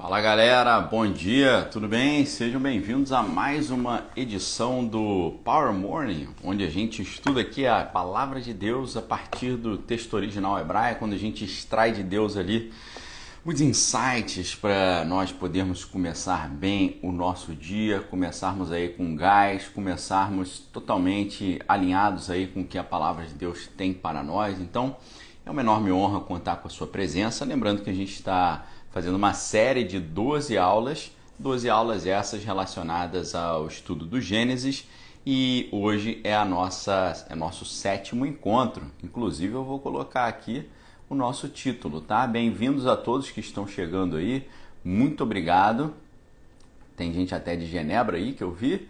Fala galera, bom dia, tudo bem? Sejam bem-vindos a mais uma edição do Power Morning, onde a gente estuda aqui a palavra de Deus a partir do texto original hebraico, quando a gente extrai de Deus ali os insights para nós podermos começar bem o nosso dia, começarmos aí com gás, começarmos totalmente alinhados aí com o que a palavra de Deus tem para nós. Então, é uma enorme honra contar com a sua presença, lembrando que a gente está fazendo uma série de 12 aulas essas relacionadas ao estudo do Gênesis, e hoje é nosso sétimo encontro. Inclusive eu vou colocar aqui o nosso título, tá? Bem-vindos a todos que estão chegando aí, muito obrigado. Tem gente até de Genebra aí que eu vi.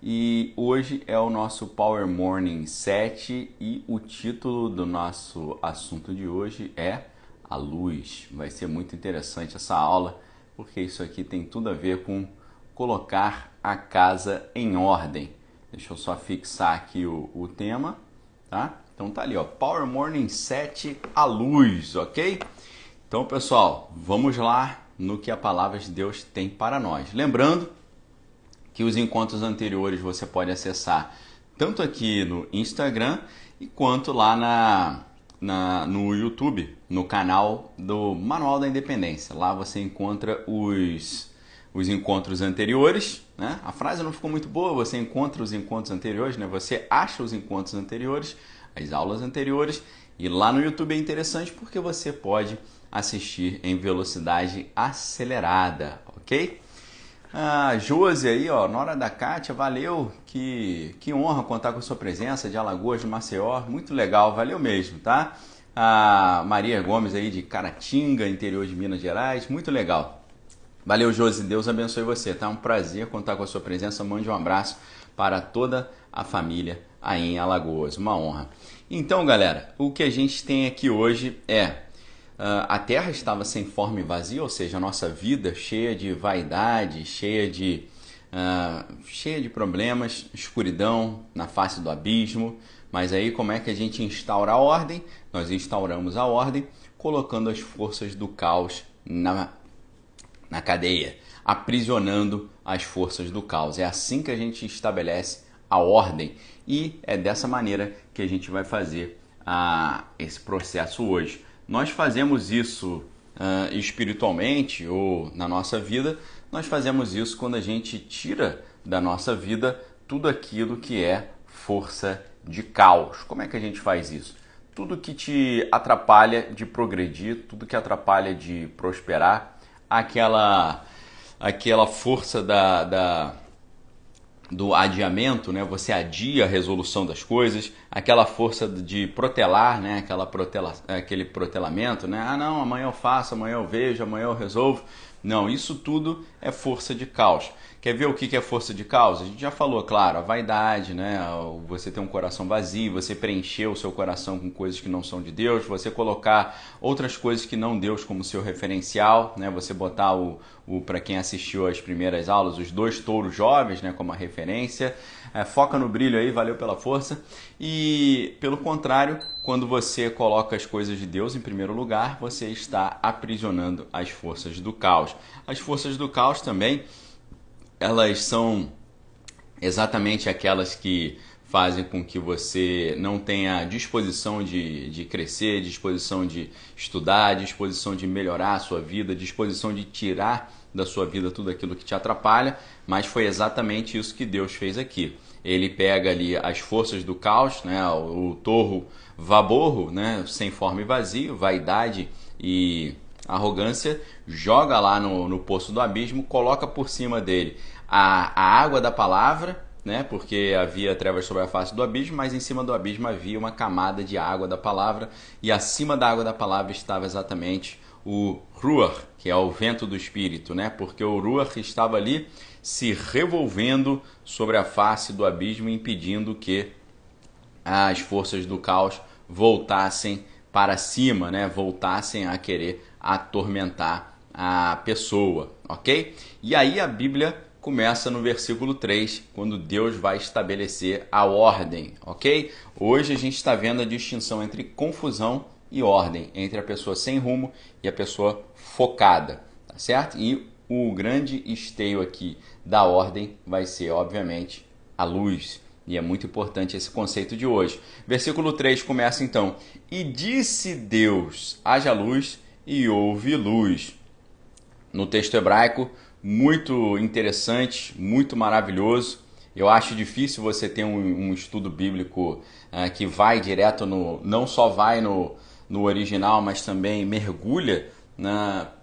E hoje é o nosso Power Morning 7 e o título do nosso assunto de hoje é a luz. Vai ser muito interessante essa aula, porque isso aqui tem tudo a ver com colocar a casa em ordem. Deixa eu só fixar aqui o tema, tá? Então tá ali, ó, Power Morning 7, a luz, ok? Então, pessoal, vamos lá no que a palavra de Deus tem para nós. Lembrando que os encontros anteriores você pode acessar tanto aqui no Instagram e quanto lá no YouTube, no canal do Manual da Independência. Lá você encontra os encontros anteriores, né? A frase não ficou muito boa, você encontra os encontros anteriores, né? Você acha os encontros anteriores, as aulas anteriores, e lá no YouTube é interessante porque você pode assistir em velocidade acelerada, ok? A Josi aí, ó, Nora da Kátia, valeu, que honra contar com a sua presença, de Alagoas, de Maceió, muito legal, valeu mesmo, tá? A Maria Gomes aí de Caratinga, interior de Minas Gerais, muito legal. Valeu, Josi, Deus abençoe você, tá? Um prazer contar com a sua presença, mande um abraço para toda a família aí em Alagoas, uma honra. Então, galera, o que a gente tem aqui hoje é a terra estava sem forma e vazia, ou seja, a nossa vida cheia de vaidade, cheia de problemas, escuridão na face do abismo. Mas aí como é que a gente instaura a ordem? Nós instauramos a ordem colocando as forças do caos na cadeia, aprisionando as forças do caos. É assim que a gente estabelece a ordem e é dessa maneira que a gente vai fazer esse processo hoje. Nós fazemos isso espiritualmente ou na nossa vida, nós fazemos isso quando a gente tira da nossa vida tudo aquilo que é força de caos. Como é que a gente faz isso? Tudo que te atrapalha de progredir, tudo que atrapalha de prosperar, aquela força do adiamento, né? Você adia a resolução das coisas, aquela força de protelar, né? Aquele protelamento, né? Ah, não, amanhã eu faço, amanhã eu vejo, amanhã eu resolvo. Não, isso tudo é força de caos. Quer ver o que é força de caos? A gente já falou, claro, a vaidade, né? Você ter um coração vazio, você preencher o seu coração com coisas que não são de Deus, você colocar outras coisas que não Deus como seu referencial, né? Você botar para quem assistiu às primeiras aulas, os 2 touros jovens, né? Como a referência. Foca no brilho aí, valeu pela força. E, pelo contrário, quando você coloca as coisas de Deus em primeiro lugar, você está aprisionando as forças do caos. As forças do caos também, elas são exatamente aquelas que fazem com que você não tenha disposição de crescer, disposição de estudar, disposição de melhorar a sua vida, disposição de tirar da sua vida tudo aquilo que te atrapalha, mas foi exatamente isso que Deus fez aqui. Ele pega ali as forças do caos, né, o torro vaborro, né, sem forma e vazio, vaidade e arrogância, joga lá no poço do abismo, coloca por cima dele a água da palavra, né, porque havia trevas sobre a face do abismo, mas em cima do abismo havia uma camada de água da palavra, e acima da água da palavra estava exatamente o Ruach, que é o vento do Espírito, né, porque o Ruach estava ali se revolvendo sobre a face do abismo, impedindo que as forças do caos voltassem para cima, né, voltassem a querer atormentar a pessoa, ok? E aí a Bíblia começa no versículo 3, quando Deus vai estabelecer a ordem, ok? Hoje a gente está vendo a distinção entre confusão e ordem, entre a pessoa sem rumo e a pessoa focada, tá certo? E o grande esteio aqui da ordem vai ser, obviamente, a luz. E é muito importante esse conceito de hoje. Versículo 3 começa então: E disse Deus, haja luz, e houve luz. No texto hebraico, muito interessante, muito maravilhoso. Eu acho difícil você ter um estudo bíblico que vai direto não só vai no original, mas também mergulha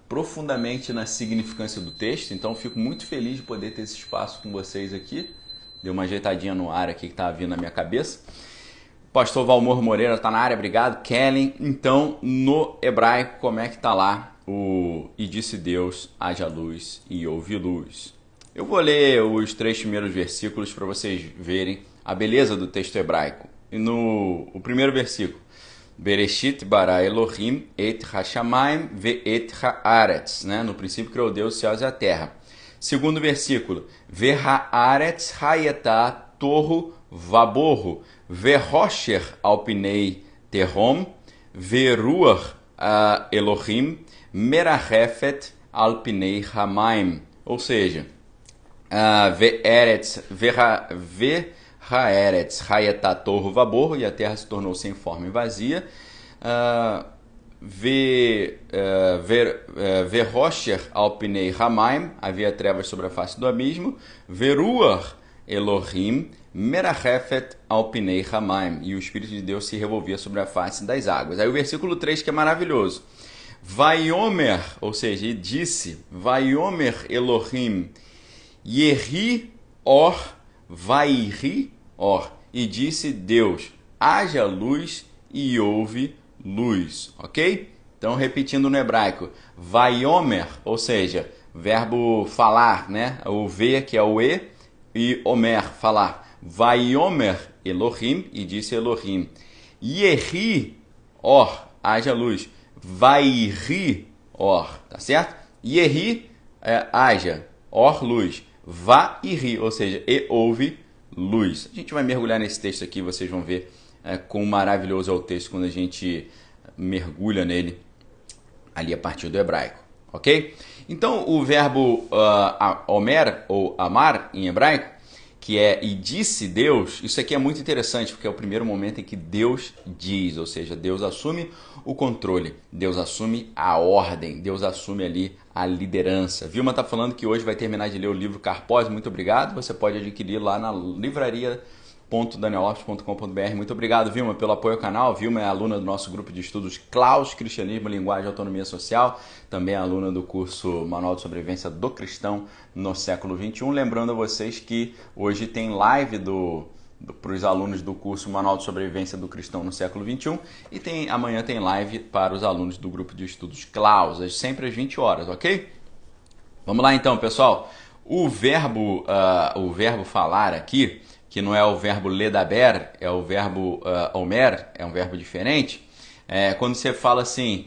profundamente na significância do texto. Então, fico muito feliz de poder ter esse espaço com vocês aqui. Deu uma ajeitadinha no ar aqui que estava vindo na minha cabeça. Pastor Valmor Moreira está na área, obrigado. Kellen, então, no hebraico, como é que está lá E disse Deus, haja luz, e houve luz. Eu vou ler os 3 primeiros versículos para vocês verem a beleza do texto hebraico. E o primeiro versículo: Bereshit bara Elohim et hashamayim ve et haaretz. No princípio criou Deus os céus e a terra. Segundo versículo: Ve haaretz hayetá torro vaborro, ve rosher alpinei terrom, ve ruach Elohim merachefet alpinei hamaim. Ou seja, ve haeretz hayetá torro vaborro, e a terra se tornou sem forma e vazia. Verrosher alpinei hamaim, havia trevas sobre a face do abismo. Veruach Elohim merachefet alpinei hamaim, e o Espírito de Deus se revolvia sobre a face das águas. Aí o versículo 3 que é maravilhoso: Vaiomer, ou seja, e disse, Vaiomer Elohim Yehi or Vairi or, e disse Deus, haja luz, e houve luz, ok? Então, repetindo no hebraico, Vaiomer, ou seja, verbo falar, o V, que é o e Omer, falar. Vaiomer Elohim, e disse Elohim. Yehi or, haja luz. Vairi or, tá certo? Yehi, haja, or, luz. Vairi, ou seja, e houve luz. A gente vai mergulhar nesse texto aqui, vocês vão ver quão maravilhoso é o texto quando a gente mergulha nele ali a partir do hebraico, ok? Então, o verbo omer, ou amar, em hebraico, que é e disse Deus, isso aqui é muito interessante, porque é o primeiro momento em que Deus diz, ou seja, Deus assume o controle, Deus assume a ordem, Deus assume ali a liderança. Vilma está falando que hoje vai terminar de ler o livro Carpós, muito obrigado, você pode adquirir lá na livraria.daniellopes.com.br. Muito obrigado, Vilma, pelo apoio ao canal. Vilma é aluna do nosso grupo de estudos Claus, Cristianismo, Linguagem e Autonomia Social, também é aluna do curso Manual de Sobrevivência do Cristão no século XXI. Lembrando a vocês que hoje tem live para os alunos do curso Manual de Sobrevivência do Cristão no século XXI e amanhã tem live para os alunos do grupo de estudos Claus, sempre às 20 horas, ok? Vamos lá então, pessoal. O verbo falar aqui, que não é o verbo ledaber, é o verbo omer, é um verbo diferente. Quando você fala assim,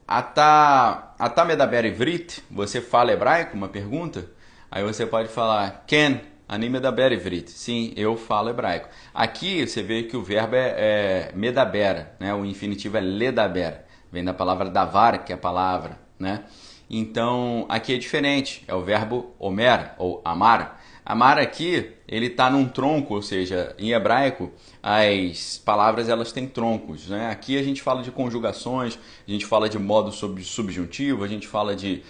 atá medaber ivrit, você fala hebraico, uma pergunta, aí você pode falar, ken, ani medaber ivrit, sim, eu falo hebraico. Aqui você vê que o verbo é medaber, o infinitivo é ledaber, vem da palavra davar, que é a palavra, Então, aqui é diferente, é o verbo omer, ou amar. Amar aqui, ele está num tronco, ou seja, em hebraico, as palavras elas têm troncos. Aqui a gente fala de conjugações, a gente fala de modo subjuntivo, a gente fala de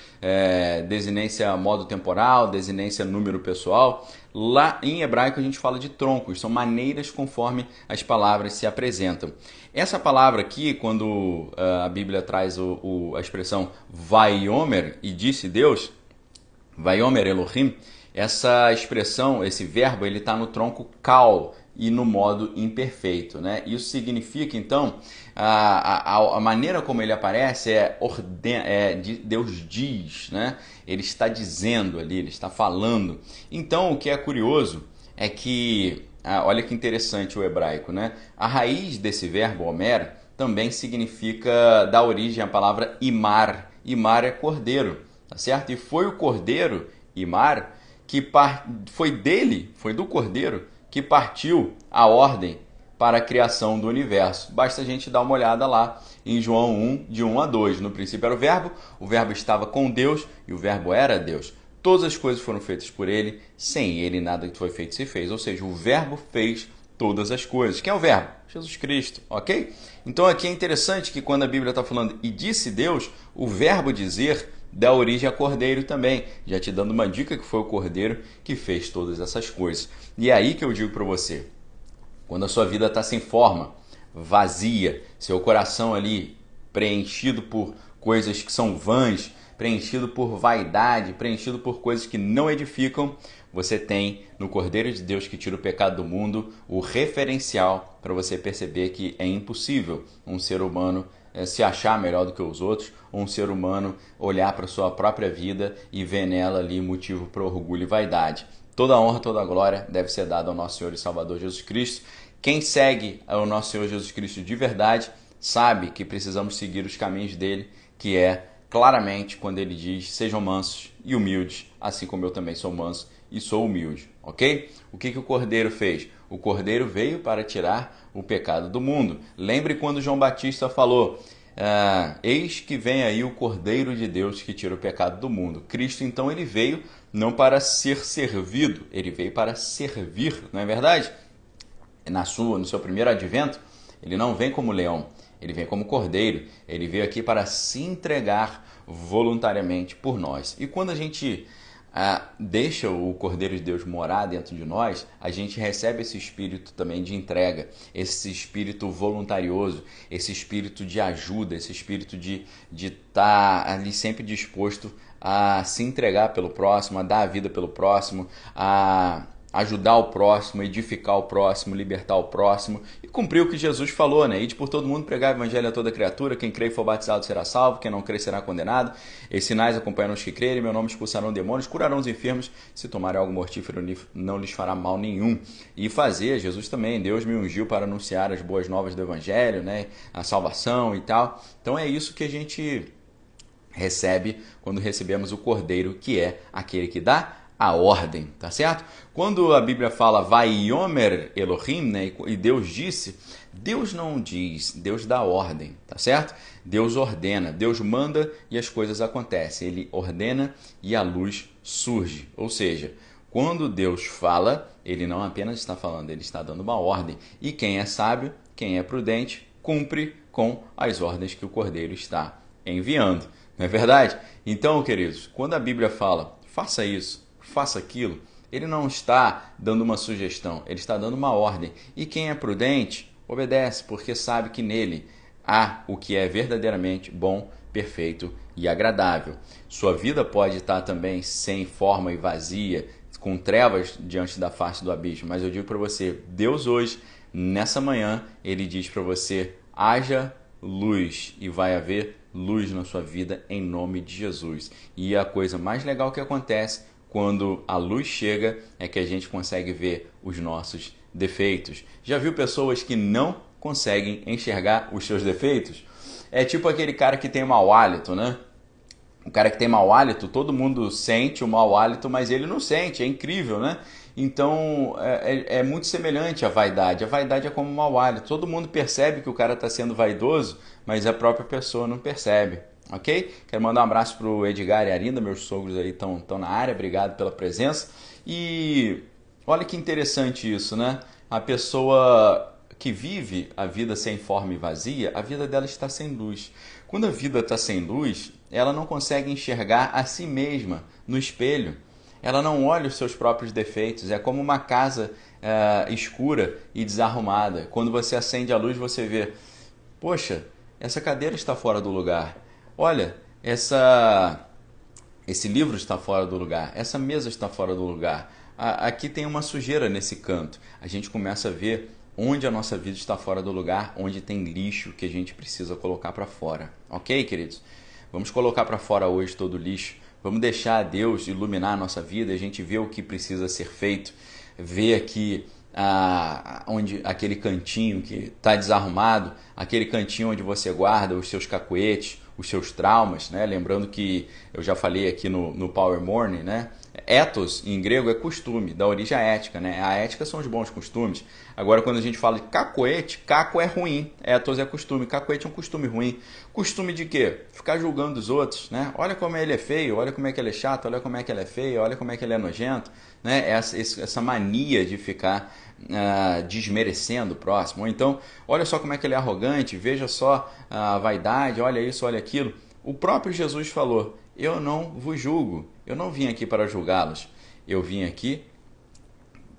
desinência modo temporal, desinência número pessoal. Lá em hebraico a gente fala de troncos, são maneiras conforme as palavras se apresentam. Essa palavra aqui, quando a Bíblia traz a expressão Vaiomer, e disse Deus, Vaiomer Elohim, essa expressão, esse verbo, ele está no tronco kal e no modo imperfeito, Isso significa, então, a maneira como ele aparece Deus diz, Ele está dizendo ali, ele está falando. Então, o que é curioso é que, olha que interessante o hebraico, A raiz desse verbo, omer, também significa, dá origem à palavra imar. Imar é cordeiro, tá certo? E foi o cordeiro, imar, que foi do cordeiro que partiu a ordem para a criação do universo. Basta a gente dar uma olhada lá em João 1, de 1 a 2. No princípio era o verbo estava com Deus e o verbo era Deus. Todas as coisas foram feitas por ele, sem ele nada que foi feito se fez. Ou seja, o verbo fez todas as coisas. Quem é o verbo? Jesus Cristo, ok? Então aqui é interessante que quando a Bíblia está falando e disse Deus, o verbo dizer dá origem a cordeiro também, já te dando uma dica que foi o cordeiro que fez todas essas coisas. E é aí que eu digo para você, quando a sua vida está sem forma, vazia, seu coração ali preenchido por coisas que são vãs, preenchido por vaidade, preenchido por coisas que não edificam, você tem no Cordeiro de Deus que tira o pecado do mundo o referencial para você perceber que é impossível um ser humano se achar melhor do que os outros, ou um ser humano olhar para a sua própria vida e ver nela ali motivo para orgulho e vaidade. Toda a honra, toda a glória deve ser dada ao nosso Senhor e Salvador Jesus Cristo. Quem segue ao nosso Senhor Jesus Cristo de verdade sabe que precisamos seguir os caminhos dele, que é claramente quando ele diz: sejam mansos e humildes, assim como eu também sou manso e sou humilde, ok? O que o Cordeiro fez? O Cordeiro veio para tirar o pecado do mundo. Lembre quando João Batista falou: eis que vem aí o Cordeiro de Deus que tira o pecado do mundo. Cristo, então, ele veio não para ser servido, ele veio para servir, não é verdade? No seu primeiro advento, ele não vem como leão, ele vem como cordeiro. Ele veio aqui para se entregar voluntariamente por nós. E quando a gente deixa o Cordeiro de Deus morar dentro de nós, a gente recebe esse espírito também de entrega, esse espírito voluntarioso, esse espírito de ajuda, esse espírito de estar ali sempre disposto a se entregar pelo próximo, a dar a vida pelo próximo, a ajudar o próximo, edificar o próximo, libertar o próximo e cumprir o que Jesus falou, né? Ide por todo mundo, pregar o evangelho a toda criatura, quem crê e for batizado será salvo, quem não crê será condenado. Esses sinais acompanharão os que crerem, meu nome expulsarão demônios, curarão os enfermos, se tomarem algo mortífero não lhes fará mal nenhum. E fazer, Jesus também, Deus me ungiu para anunciar as boas novas do evangelho, né? A salvação e tal. Então é isso que a gente recebe quando recebemos o Cordeiro, que é aquele que dá a ordem, tá certo? Quando a Bíblia fala Vaiomer Elohim, né, e Deus disse, Deus não diz, Deus dá ordem, tá certo? Deus ordena, Deus manda e as coisas acontecem. Ele ordena e a luz surge. Ou seja, quando Deus fala, ele não apenas está falando, ele está dando uma ordem. E quem é sábio, quem é prudente, cumpre com as ordens que o Cordeiro está enviando. Não é verdade? Então, queridos, quando a Bíblia fala, faça isso, faça aquilo, ele não está dando uma sugestão, ele está dando uma ordem. E quem é prudente, obedece, porque sabe que nele há o que é verdadeiramente bom, perfeito e agradável. Sua vida pode estar também sem forma e vazia, com trevas diante da face do abismo, mas eu digo para você, Deus hoje, nessa manhã, ele diz para você, haja luz, e vai haver luz na sua vida em nome de Jesus. E a coisa mais legal que acontece quando a luz chega é que a gente consegue ver os nossos defeitos. Já viu pessoas que não conseguem enxergar os seus defeitos? É tipo aquele cara que tem mau hálito, né? O cara que tem mau hálito, todo mundo sente o mau hálito, mas ele não sente, é incrível, né? Então, é muito semelhante à vaidade. A vaidade é como um mau hálito. Todo mundo percebe que o cara está sendo vaidoso, mas a própria pessoa não percebe. Ok? Quero mandar um abraço para o Edgar e a Arinda, meus sogros aí estão na área, obrigado pela presença. E olha que interessante isso, né? A pessoa que vive a vida sem forma e vazia, a vida dela está sem luz. Quando a vida está sem luz, ela não consegue enxergar a si mesma no espelho. Ela não olha os seus próprios defeitos, é como uma casa escura e desarrumada. Quando você acende a luz, você vê, poxa, essa cadeira está fora do lugar. Olha, esse livro está fora do lugar, essa mesa está fora do lugar, aqui tem uma sujeira nesse canto. A gente começa a ver onde a nossa vida está fora do lugar, onde tem lixo que a gente precisa colocar para fora. Ok, queridos? Vamos colocar para fora hoje todo o lixo, vamos deixar Deus iluminar a nossa vida, a gente vê o que precisa ser feito, ver aqui onde aquele cantinho que está desarrumado, aquele cantinho onde você guarda os seus cacuetes, os seus traumas, né? Lembrando que eu já falei aqui no Power Morning, né? Ethos, em grego, é costume, da origem ética, né? A ética são os bons costumes. Agora, quando a gente fala de cacoete, caco é ruim, ethos é costume, cacoete é um costume ruim. Costume de quê? Ficar julgando os outros, né? Olha como ele é feio, olha como é que ele é chato, olha como é que ele é feio, olha como é que ele é nojento, né? Essa mania de ficar desmerecendo o próximo. Ou então, olha só como é que ele é arrogante, veja só a vaidade, olha isso, olha aquilo. O próprio Jesus falou: eu não vos julgo, eu não vim aqui para julgá-los, eu vim aqui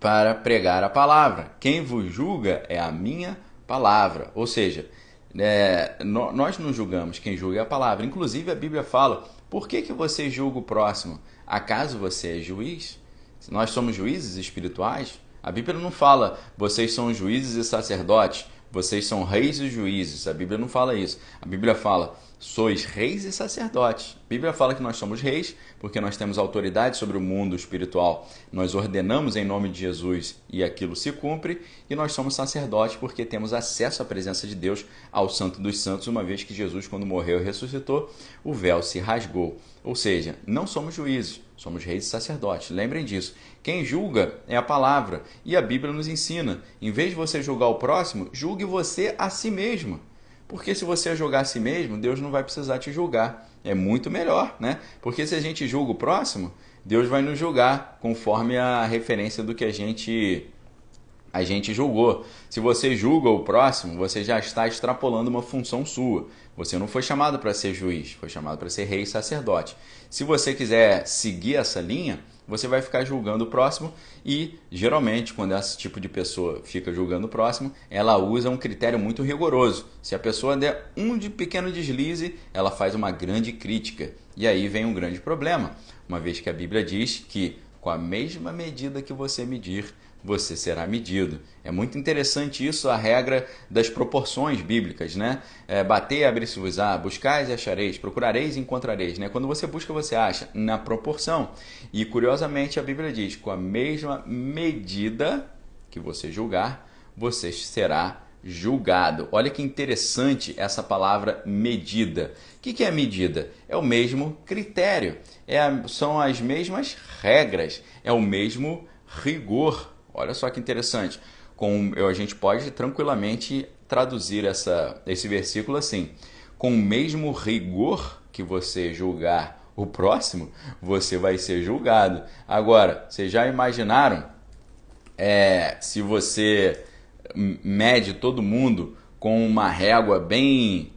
para pregar a palavra. Quem vos julga é a minha palavra. Ou seja, nós não julgamos, quem julga é a palavra. Inclusive a Bíblia fala: por que você julga o próximo? Acaso você é juiz? Nós somos juízes espirituais? A Bíblia não fala: vocês são juízes e sacerdotes, vocês são reis e juízes. A Bíblia não fala isso. A Bíblia fala: sois reis e sacerdotes. A Bíblia fala que nós somos reis porque nós temos autoridade sobre o mundo espiritual. Nós ordenamos em nome de Jesus e aquilo se cumpre. E nós somos sacerdotes porque temos acesso à presença de Deus, ao Santo dos Santos, uma vez que Jesus, quando morreu e ressuscitou, o véu se rasgou. Ou seja, não somos juízes, somos reis e sacerdotes. Lembrem disso. Quem julga é a palavra. E a Bíblia nos ensina: em vez de você julgar o próximo, julgue você a si mesmo. Porque se você julgar a si mesmo, Deus não vai precisar te julgar. É muito melhor, né? Porque se a gente julga o próximo, Deus vai nos julgar conforme a referência do que a gente julgou. Se você julga o próximo, você já está extrapolando uma função sua. Você não foi chamado para ser juiz, foi chamado para ser rei e sacerdote. Se você quiser seguir essa linha, você vai ficar julgando o próximo e, geralmente, quando esse tipo de pessoa fica julgando o próximo, ela usa um critério muito rigoroso. Se a pessoa der pequeno deslize, ela faz uma grande crítica. E aí vem um grande problema, uma vez que a Bíblia diz que com a mesma medida que você medir, você será medido. É muito interessante isso, a regra das proporções bíblicas, né? Batei, abre-se-vos-á, buscais e achareis, procurareis e encontrareis, né? Quando você busca, você acha, na proporção. E, curiosamente, a Bíblia diz: com a mesma medida que você julgar, você será julgado. Olha que interessante essa palavra medida. O que é medida? É o mesmo critério, são as mesmas regras, é o mesmo rigor. Olha só que interessante. A gente pode tranquilamente traduzir esse versículo assim: com o mesmo rigor que você julgar o próximo, você vai ser julgado. Agora, vocês já imaginaram se você mede todo mundo com uma régua bem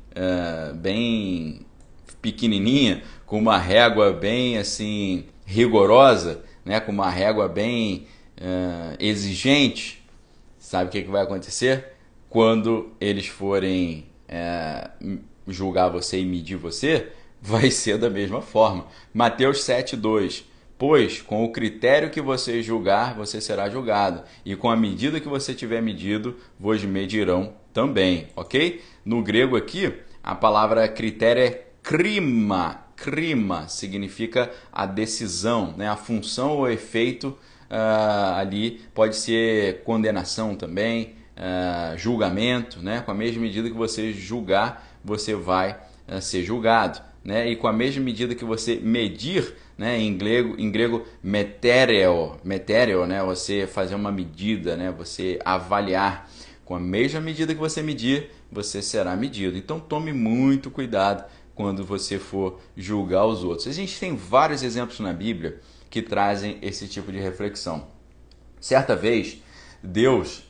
pequenininha, com uma régua bem assim rigorosa, né? Com uma régua bem exigente? Sabe o que vai acontecer? Quando eles forem julgar você e medir você, vai ser da mesma forma. Mateus 7,2: pois com o critério que você julgar, você será julgado, e com a medida que você tiver medido, vos medirão também, ok? No grego aqui, a palavra critério é krima. Krima significa a decisão, né? A função ou efeito ali pode ser condenação também, julgamento, né? Com a mesma medida que você julgar, você vai ser julgado, né? E com a mesma medida que você medir, né? Em grego metério, né? Você fazer uma medida, né? Você avaliar. Com a mesma medida que você medir, você será medido. Então tome muito cuidado quando você for julgar os outros. A gente tem vários exemplos na Bíblia que trazem esse tipo de reflexão. Certa vez, Deus,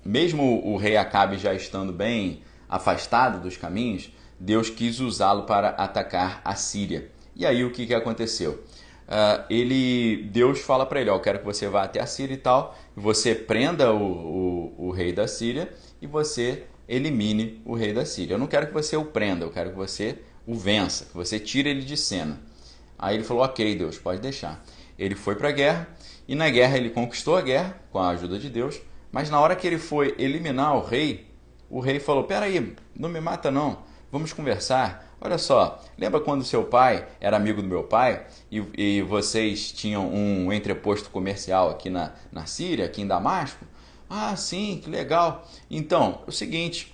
mesmo o rei Acabe já estando bem afastado dos caminhos, Deus quis usá-lo para atacar a Síria. E aí o que aconteceu? Deus fala para ele: eu quero que você vá até a Síria e tal, você prenda o rei da Síria e você elimine o rei da Síria. Eu não quero que você o prenda, eu quero que você o vença, que você tire ele de cena. Aí ele falou: ok, Deus, pode deixar. Ele foi para a guerra e na guerra ele conquistou a guerra com a ajuda de Deus, mas na hora que ele foi eliminar o rei falou: peraí, não me mata não, vamos conversar. Olha só, lembra quando seu pai era amigo do meu pai e vocês tinham um entreposto comercial aqui na Síria, aqui em Damasco? Ah, sim, que legal. Então, é o seguinte,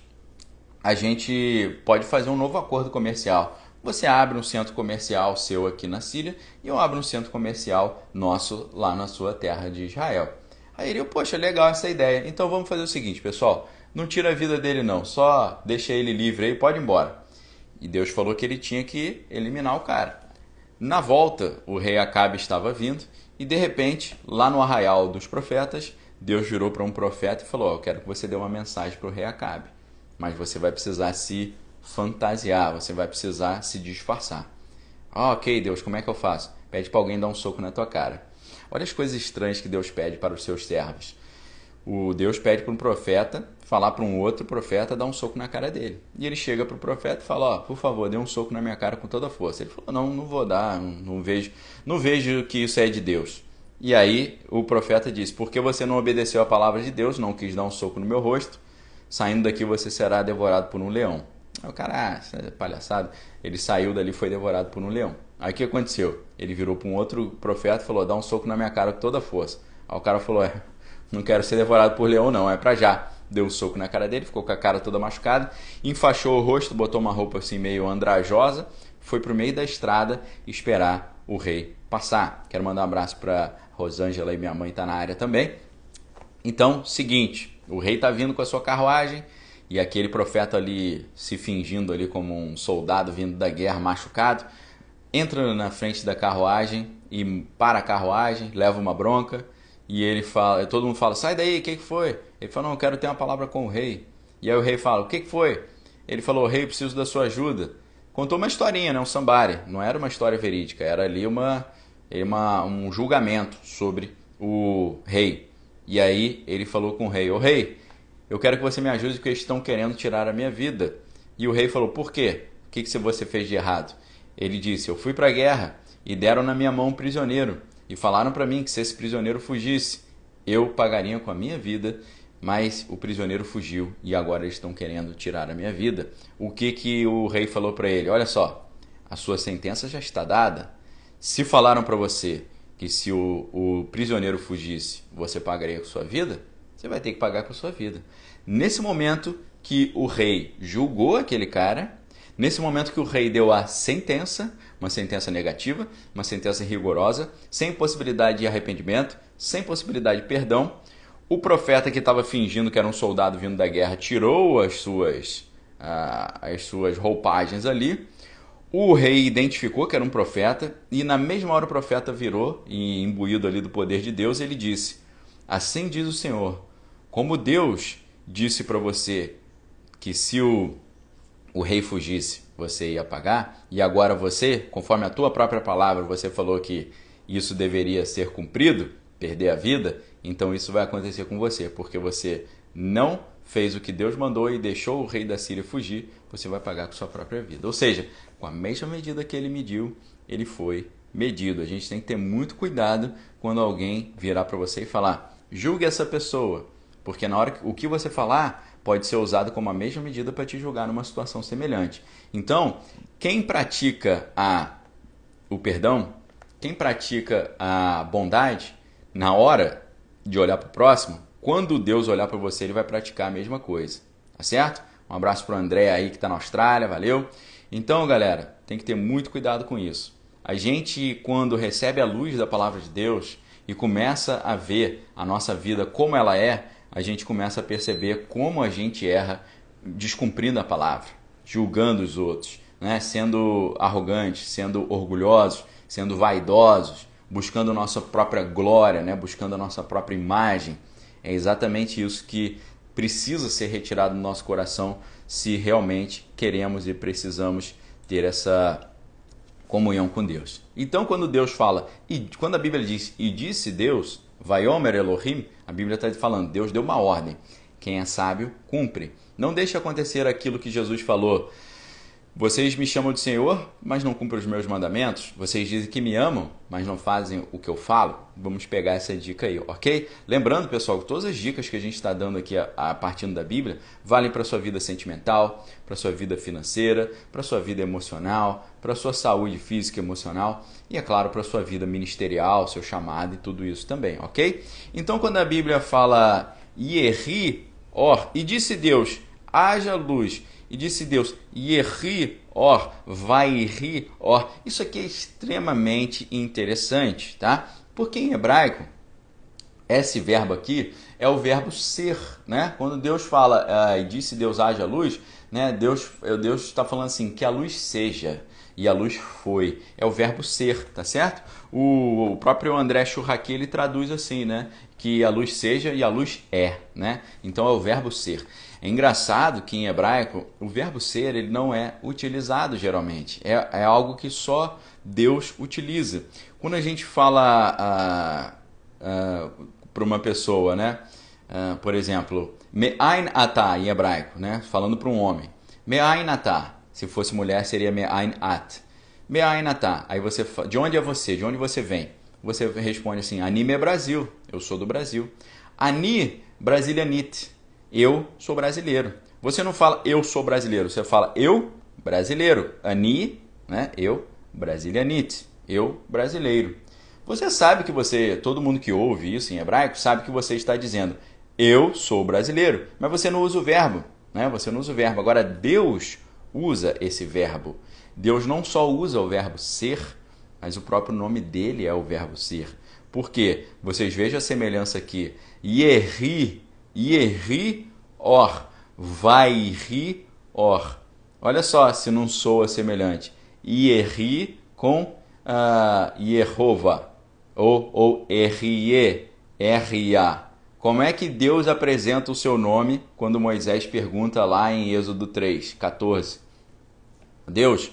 a gente pode fazer um novo acordo comercial. Você abre um centro comercial seu aqui na Síria e eu abro um centro comercial nosso lá na sua terra de Israel. Aí ele, poxa, legal essa ideia. Então vamos fazer o seguinte, pessoal, não tira a vida dele não, só deixa ele livre aí, pode ir embora. E Deus falou que ele tinha que eliminar o cara. Na volta, o rei Acabe estava vindo e de repente, lá no arraial dos profetas, Deus virou para um profeta e falou, eu quero que você dê uma mensagem para o rei Acabe, mas você vai precisar se fantasiar, você vai precisar se disfarçar. Ok, Deus, como é que eu faço? Pede para alguém dar um soco na tua cara. Olha as coisas estranhas que Deus pede para os seus servos. O Deus pede para um profeta falar para um outro profeta dar um soco na cara dele. E ele chega para o profeta e fala, por favor, dê um soco na minha cara com toda a força. Ele falou, não vou dar, não vejo que isso é de Deus. E aí o profeta disse, porque você não obedeceu a palavra de Deus, não quis dar um soco no meu rosto, saindo daqui você será devorado por um leão. Aí o cara, isso é palhaçada. Ele saiu dali e foi devorado por um leão. Aí o que aconteceu? Ele virou para um outro profeta e falou, dá um soco na minha cara com toda a força. Aí o cara falou, não quero ser devorado por leão não, é pra já. Deu um soco na cara dele, ficou com a cara toda machucada, enfaixou o rosto, botou uma roupa assim meio andrajosa, foi pro meio da estrada esperar o rei passar. Quero mandar um abraço para Rosângela e minha mãe tá na área também. Então, seguinte, o rei tá vindo com a sua carruagem e aquele profeta ali se fingindo ali como um soldado vindo da guerra machucado, entra na frente da carruagem e para a carruagem, leva uma bronca. E ele fala, todo mundo fala, sai daí, o que foi? Ele fala, não, eu quero ter uma palavra com o rei. E aí o rei fala, o que foi? Ele falou, rei, eu preciso da sua ajuda. Contou uma historinha, né, um sambari. Não era uma história verídica, era ali um julgamento sobre o rei. E aí ele falou com o rei, ô rei, eu quero que você me ajude porque eles estão querendo tirar a minha vida. E o rei falou, por quê? O que você fez de errado? Ele disse, eu fui para a guerra e deram na minha mão um prisioneiro. E falaram para mim que se esse prisioneiro fugisse, eu pagaria com a minha vida, mas o prisioneiro fugiu e agora eles estão querendo tirar a minha vida. O que o rei falou para ele? Olha só, a sua sentença já está dada. Se falaram para você que se o prisioneiro fugisse, você pagaria com a sua vida, você vai ter que pagar com a sua vida. Nesse momento que o rei julgou aquele cara, nesse momento que o rei deu a sentença, uma sentença negativa, uma sentença rigorosa, sem possibilidade de arrependimento, sem possibilidade de perdão, o profeta que estava fingindo que era um soldado vindo da guerra tirou as suas roupagens ali, o rei identificou que era um profeta e na mesma hora o profeta virou e imbuído ali do poder de Deus, ele disse, assim diz o Senhor, como Deus disse para você que se o rei fugisse, você ia pagar, e agora você, conforme a tua própria palavra, você falou que isso deveria ser cumprido, perder a vida, então isso vai acontecer com você, porque você não fez o que Deus mandou e deixou o rei da Síria fugir, você vai pagar com sua própria vida. Ou seja, com a mesma medida que ele mediu, ele foi medido. A gente tem que ter muito cuidado quando alguém virar para você e falar, julgue essa pessoa, porque na hora que o que você falar pode ser usado como a mesma medida para te julgar numa situação semelhante. Então, quem pratica o perdão, quem pratica a bondade, na hora de olhar para o próximo, quando Deus olhar para você, ele vai praticar a mesma coisa. Tá certo? Um abraço para o André aí que está na Austrália, valeu? Então, galera, tem que ter muito cuidado com isso. A gente, quando recebe a luz da palavra de Deus e começa a ver a nossa vida como ela é, a gente começa a perceber como a gente erra descumprindo a palavra, julgando os outros, né? Sendo arrogantes, sendo orgulhosos, sendo vaidosos, buscando a nossa própria glória, né? Buscando a nossa própria imagem. É exatamente isso que precisa ser retirado do nosso coração se realmente queremos e precisamos ter essa comunhão com Deus. Então, quando Deus fala, e quando a Bíblia diz, e disse Deus, Vaiomer Elohim, a Bíblia está falando, Deus deu uma ordem. Quem é sábio, cumpre. Não deixe acontecer aquilo que Jesus falou. Vocês me chamam de Senhor, mas não cumprem os meus mandamentos. Vocês dizem que me amam, mas não fazem o que eu falo. Vamos pegar essa dica aí, ok? Lembrando, pessoal, que todas as dicas que a gente está dando aqui a partir da Bíblia valem para a sua vida sentimental, para a sua vida financeira, para a sua vida emocional, para a sua saúde física e emocional e, é claro, para a sua vida ministerial, seu chamado e tudo isso também, ok? Então, quando a Bíblia fala Ierri, e disse Deus, haja luz, E disse Deus, Yehi, or, vai-ri, or. Isso aqui é extremamente interessante, tá? Porque em hebraico, esse verbo aqui é o verbo ser, né? Quando Deus fala, e disse Deus haja luz, né? Deus está falando assim, que a luz seja, e a luz foi. É o verbo ser, tá certo? O próprio André Churraqui, ele traduz assim, né? Que a luz seja e a luz é, né? Então é o verbo ser. É engraçado que em hebraico o verbo ser ele não é utilizado geralmente. É algo que só Deus utiliza. Quando a gente fala para uma pessoa, né? Por exemplo, me'ain atah em hebraico, né? Falando para um homem. Me'ain atah. Se fosse mulher seria me'ain at. Me'ain atah. Aí você fala, de onde é você? De onde você vem? Você responde assim, Ani é Brasil. Eu sou do Brasil. Ani, brasilianite. Eu sou brasileiro. Você não fala eu sou brasileiro, você fala eu brasileiro. Ani, né? Eu brasilianite. Eu brasileiro. Você sabe que todo mundo que ouve isso em hebraico, sabe que você está dizendo eu sou brasileiro, mas você não usa o verbo, né? Você não usa o verbo. Agora Deus usa esse verbo. Deus não só usa o verbo ser, mas o próprio nome dele é o verbo ser. Por quê? Vocês vejam a semelhança aqui. Yehi, or, vai-ri, or. Olha só se não soa semelhante. Yehi com Yehovah. Ou R-I-E, R-I-A. Como é que Deus apresenta o seu nome quando Moisés pergunta lá em Êxodo 3, 14? Deus,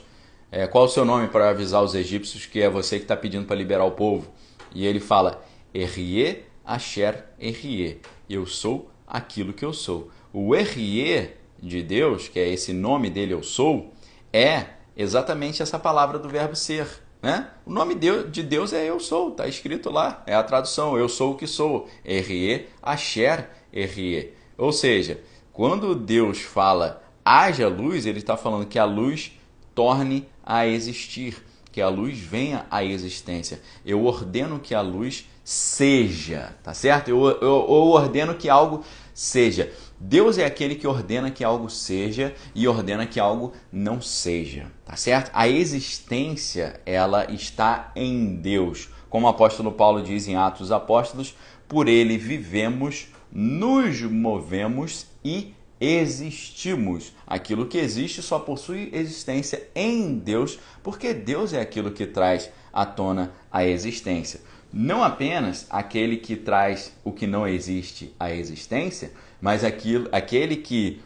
qual o seu nome para avisar os egípcios que é você que está pedindo para liberar o povo? E ele fala, R-E, Asher, R-E. Eu sou aquilo que eu sou. O R-E de Deus, que é esse nome dele, eu sou, é exatamente essa palavra do verbo ser. Né? O nome de Deus é eu sou, está escrito lá, é a tradução, eu sou o que sou, R-E, Asher, R-E. Ou seja, quando Deus fala haja luz, ele está falando que a luz torne a existir, que a luz venha à existência. Eu ordeno que a luz seja, tá certo? Eu ordeno que algo seja. Deus é aquele que ordena que algo seja e ordena que algo não seja, tá certo? A existência, ela está em Deus. Como o apóstolo Paulo diz em Atos dos Apóstolos, por ele vivemos, nos movemos e existimos. Aquilo que existe só possui existência em Deus, porque Deus é aquilo que traz à tona a existência. Não apenas aquele que traz o que não existe à existência, mas aquele que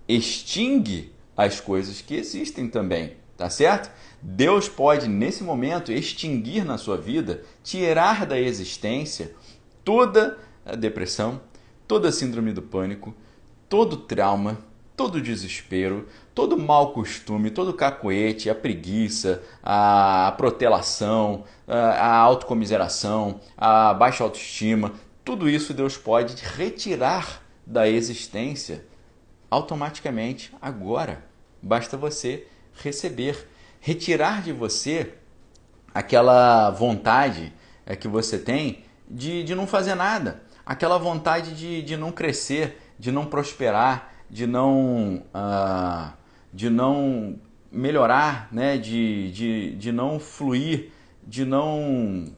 extingue as coisas que existem também, tá certo? Deus pode, nesse momento, extinguir na sua vida, tirar da existência toda a depressão, toda a síndrome do pânico, todo trauma, todo desespero, todo mau costume, todo cacoete, a preguiça, a protelação, a autocomiseração, a baixa autoestima, tudo isso Deus pode retirar da existência automaticamente agora. Basta você receber, retirar de você aquela vontade que você tem de não fazer nada, aquela vontade de não crescer, de não prosperar, de não melhorar, né? de não fluir, de não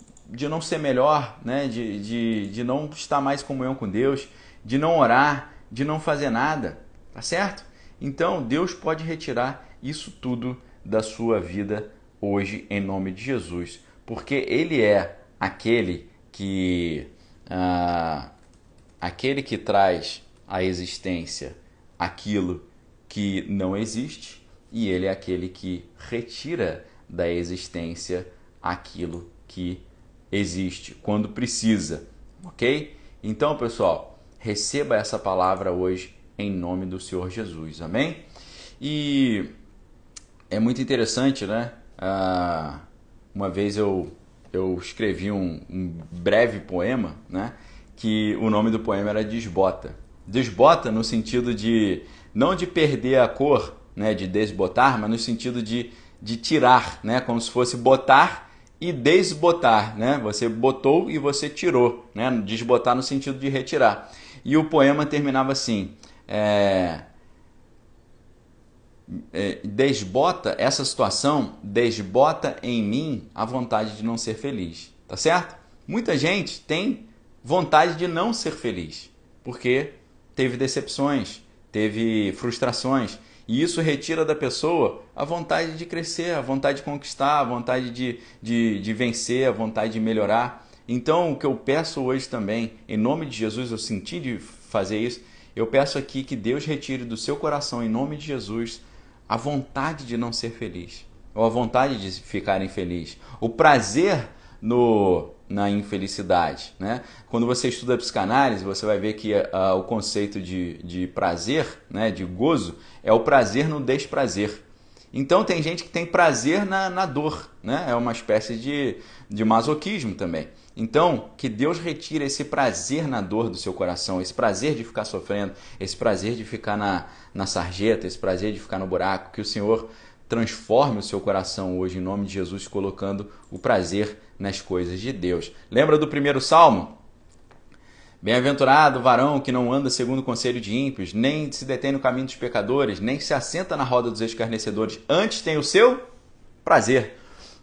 ser melhor, né? de não estar mais em comunhão com Deus, de não orar, de não fazer nada, tá certo? Então Deus pode retirar isso tudo da sua vida hoje em nome de Jesus, porque Ele é aquele que traz à existência aquilo que não existe e Ele é aquele que retira da existência aquilo que existe quando precisa, ok? Então, pessoal, receba essa palavra hoje em nome do Senhor Jesus, amém? E é muito interessante, né? Uma vez eu escrevi um breve poema, né? Que o nome do poema era Desbota. Desbota no sentido de, não de perder a cor, né? De desbotar, mas no sentido de tirar, né? Como se fosse botar e desbotar, né? Você botou e você tirou, né? Desbotar no sentido de retirar. E o poema terminava assim, essa situação desbota em mim a vontade de não ser feliz, tá certo? Muita gente tem vontade de não ser feliz, porque teve decepções, teve frustrações, e isso retira da pessoa a vontade de crescer, a vontade de conquistar, a vontade de vencer, a vontade de melhorar. Então, o que eu peço hoje também, em nome de Jesus, eu senti de fazer isso, eu peço aqui que Deus retire do seu coração, em nome de Jesus, a vontade de não ser feliz, ou a vontade de ficar infeliz, o prazer na infelicidade, né? Quando você estuda psicanálise, você vai ver que o conceito de prazer, né, de gozo, é o prazer no desprazer. Então tem gente que tem prazer na dor, né? É uma espécie de masoquismo também. Então, que Deus retire esse prazer na dor do seu coração, esse prazer de ficar sofrendo, esse prazer de ficar na sarjeta, esse prazer de ficar no buraco, que o Senhor transforme o seu coração hoje, em nome de Jesus, colocando o prazer nas coisas de Deus. Lembra do primeiro salmo? Bem-aventurado o varão que não anda segundo o conselho de ímpios, nem se detém no caminho dos pecadores, nem se assenta na roda dos escarnecedores. Antes tem o seu prazer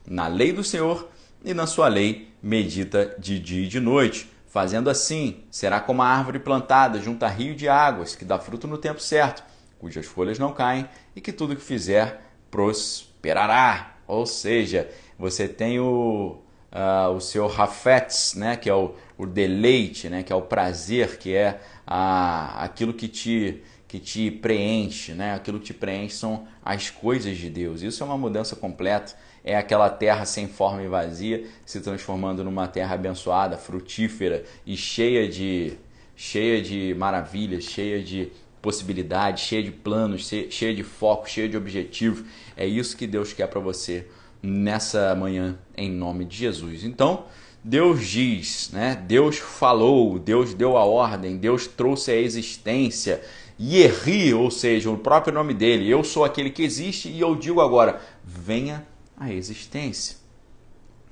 na lei do Senhor, e na sua lei medita de dia e de noite. Fazendo assim, será como a árvore plantada junto a rio de águas, que dá fruto no tempo certo, cujas folhas não caem, e que tudo que fizer prosperará. Ou seja, você tem o seu hafetz, né, que é o deleite, né, que é o prazer, que é aquilo que te preenche, né? Aquilo que te preenche são as coisas de Deus. Isso é uma mudança completa. É aquela terra sem forma e vazia se transformando numa terra abençoada, frutífera e cheia de maravilhas, cheia de possibilidades, cheia de planos, cheia de foco, cheia de objetivos. É isso que Deus quer para você nessa manhã, em nome de Jesus. Então, Deus diz, né? Deus falou, Deus deu a ordem, Deus trouxe a existência. Yehri, ou seja, o próprio nome dele, eu sou aquele que existe e eu digo agora, venha a existência.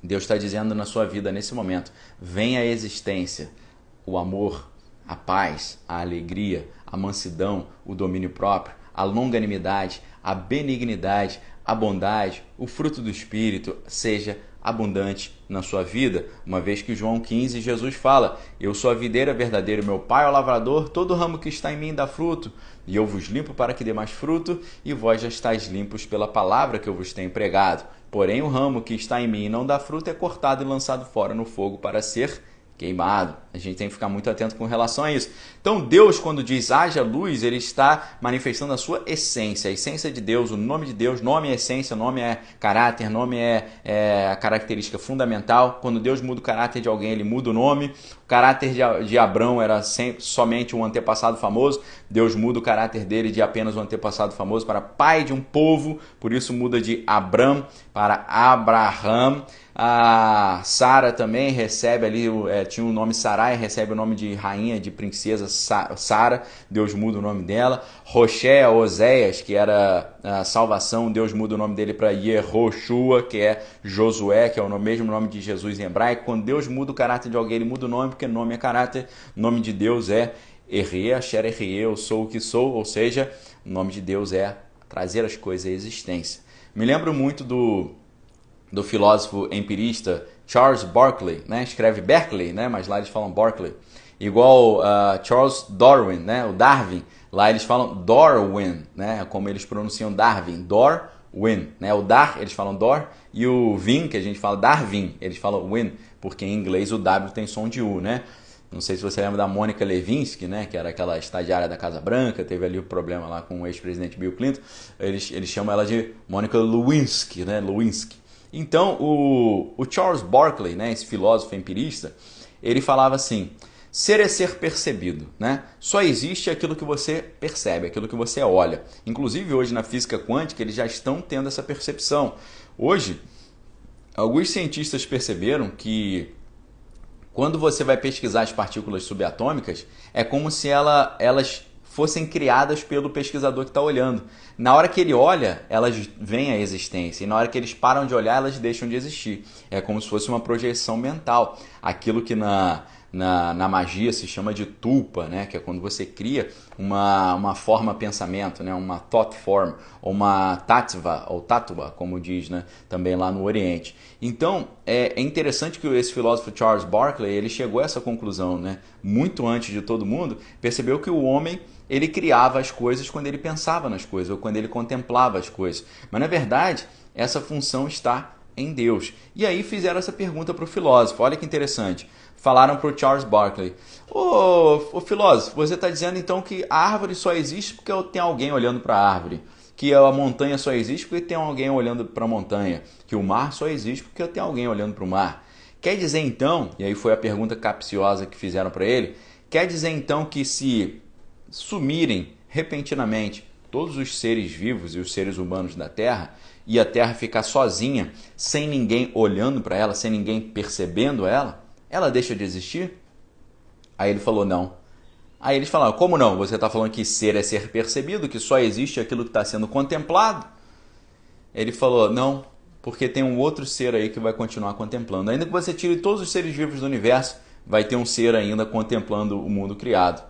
Deus está dizendo na sua vida nesse momento, venha a existência, o amor, a paz, a alegria, a mansidão, o domínio próprio, a longanimidade, a benignidade, a bondade, o fruto do Espírito seja abundante na sua vida, uma vez que João 15, Jesus fala, eu sou a videira verdadeira, meu pai é o lavrador, todo ramo que está em mim dá fruto, e eu vos limpo para que dê mais fruto, e vós já estáis limpos pela palavra que eu vos tenho pregado. Porém o ramo que está em mim e não dá fruto é cortado e lançado fora no fogo para ser queimado. A gente tem que ficar muito atento com relação a isso. Então Deus, quando diz haja luz, ele está manifestando a sua essência, a essência de Deus, o nome de Deus. Nome é essência, nome é caráter, nome é a característica fundamental. Quando Deus muda o caráter de alguém, ele muda o nome. O caráter de Abrão era somente um antepassado famoso. Deus muda o caráter dele de apenas um antepassado famoso para pai de um povo, por isso muda de Abram para Abraham. A Sara também recebe ali, tinha o nome Sarai, recebe o nome de rainha, de princesa Sara, Deus muda o nome dela. Roché, Oséias, que era a salvação, Deus muda o nome dele para Yehoshua, que é Josué, que é o mesmo nome de Jesus em hebraico. Quando Deus muda o caráter de alguém, ele muda o nome, porque nome é caráter, o nome de Deus é Erre, Asher Erre, eu sou o que sou, ou seja, o nome de Deus é trazer as coisas à existência. Me lembro muito do filósofo empirista Charles Berkeley, né? Escreve Berkeley, né? Mas lá eles falam Berkeley. Igual Charles Darwin, né? O Darwin, lá eles falam Darwin, né? Como eles pronunciam Darwin, Darwin, né? O Dar, eles falam Dor, e o Vin, que a gente fala Darwin, eles falam Win, porque em inglês o W tem som de U, né? Não sei se você lembra da Mônica Lewinsky, né? Que era aquela estagiária da Casa Branca, teve ali o problema lá com o ex-presidente Bill Clinton. Eles chamam ela de Mônica Lewinsky, né? Lewinsky. Então, o Charles Berkeley, né, esse filósofo empirista, ele falava assim, ser é ser percebido, né? Só existe aquilo que você percebe, aquilo que você olha. Inclusive, hoje na física quântica, eles já estão tendo essa percepção. Hoje, alguns cientistas perceberam que quando você vai pesquisar as partículas subatômicas, é como se elas fossem criadas pelo pesquisador que está olhando. Na hora que ele olha, elas vêm à existência. E na hora que eles param de olhar, elas deixam de existir. É como se fosse uma projeção mental. Aquilo que na na magia se chama de tulpa, né? Que é quando você cria uma forma pensamento, né? Uma thought form, ou uma tattva, ou tattva, como diz, né? Também lá no Oriente. Então, é interessante que esse filósofo Charles Berkeley, ele chegou a essa conclusão, né? Muito antes de todo mundo, percebeu que o homem ele criava as coisas quando ele pensava nas coisas, ou quando ele contemplava as coisas. Mas, na verdade, essa função está em Deus. E aí fizeram essa pergunta para o filósofo. Olha que interessante. Falaram para o Charles Berkeley: ô filósofo, você está dizendo então que a árvore só existe porque tem alguém olhando para a árvore, que a montanha só existe porque tem alguém olhando para a montanha, que o mar só existe porque tem alguém olhando para o mar. Quer dizer então, e aí foi a pergunta capciosa que fizeram para ele, quer dizer então que se sumirem repentinamente todos os seres vivos e os seres humanos da Terra, e a Terra ficar sozinha, sem ninguém olhando para ela, sem ninguém percebendo ela deixa de existir? Aí ele falou, não. Aí eles falaram, como não? Você está falando que ser é ser percebido, que só existe aquilo que está sendo contemplado? Ele falou, não, porque tem um outro ser aí que vai continuar contemplando. Ainda que você tire todos os seres vivos do universo, vai ter um ser ainda contemplando o mundo criado,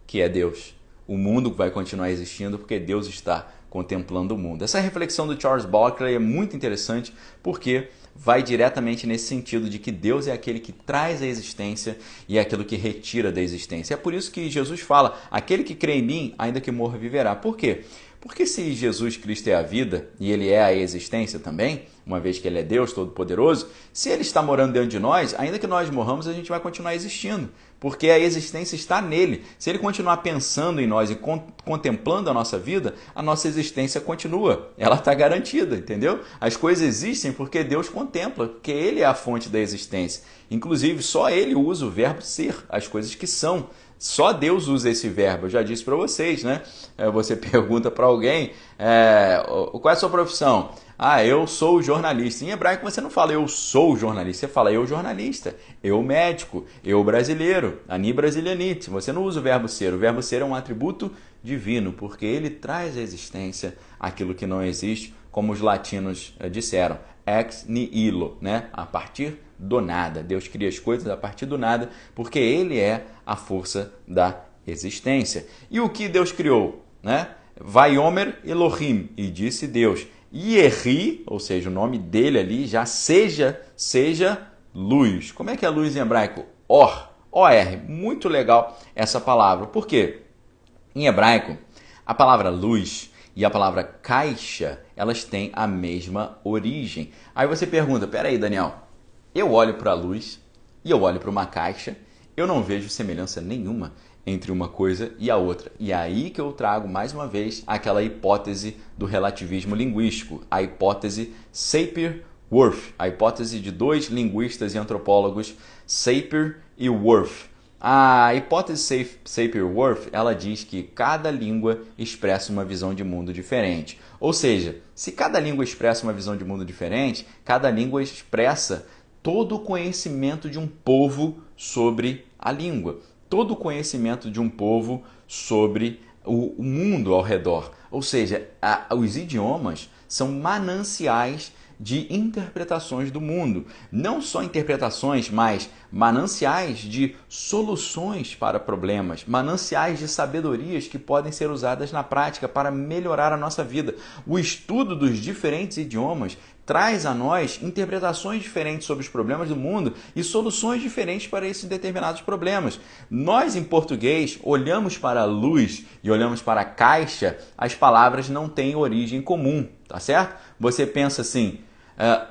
que é Deus. O mundo vai continuar existindo porque Deus está contemplando o mundo. Essa reflexão do Charles Berkeley é muito interessante porque vai diretamente nesse sentido de que Deus é aquele que traz a existência e é aquilo que retira da existência. É por isso que Jesus fala, aquele que crê em mim, ainda que morra, viverá. Por quê? Porque se Jesus Cristo é a vida e Ele é a existência também, uma vez que Ele é Deus Todo-Poderoso, se Ele está morando dentro de nós, ainda que nós morramos, a gente vai continuar existindo, porque a existência está nele. Se Ele continuar pensando em nós e contemplando a nossa vida, a nossa existência continua, ela está garantida, entendeu? As coisas existem porque Deus contempla, porque Ele é a fonte da existência. Inclusive, só Ele usa o verbo ser, as coisas que são. Só Deus usa esse verbo, eu já disse para vocês, né? Você pergunta para alguém, qual é a sua profissão? Ah, eu sou jornalista. Em hebraico você não fala eu sou jornalista, você fala eu jornalista, eu médico, eu brasileiro, ani brasilianite. Você não usa o verbo ser é um atributo divino, porque ele traz à existência aquilo que não existe, como os latinos disseram, ex nihilo, né? A partir do nada. Deus cria as coisas a partir do nada, porque Ele é a força da existência. E o que Deus criou? Né? Vaiomer Elohim, e disse Deus, Yeri, ou seja, o nome dele ali, já seja luz. Como é que é luz em hebraico? Or, O-R. Muito legal essa palavra. Por quê? Em hebraico, a palavra luz e a palavra caixa, elas têm a mesma origem. Aí você pergunta, peraí, Daniel, eu olho para a luz e eu olho para uma caixa, eu não vejo semelhança nenhuma entre uma coisa e a outra. E é aí que eu trago mais uma vez aquela hipótese do relativismo linguístico, a hipótese Sapir-Whorf, a hipótese de dois linguistas e antropólogos, Sapir e Whorf. A hipótese Sapir-Whorf, ela diz que cada língua expressa uma visão de mundo diferente. Ou seja, se cada língua expressa uma visão de mundo diferente, cada língua expressa todo o conhecimento de um povo sobre a língua, todo o conhecimento de um povo sobre o mundo ao redor. Ou seja, os idiomas são mananciais de interpretações do mundo. Não só interpretações, mas mananciais de soluções para problemas, mananciais de sabedorias que podem ser usadas na prática para melhorar a nossa vida. O estudo dos diferentes idiomas traz a nós interpretações diferentes sobre os problemas do mundo e soluções diferentes para esses determinados problemas. Nós, em português, olhamos para a luz e olhamos para a caixa, as palavras não têm origem comum, tá certo? Você pensa assim,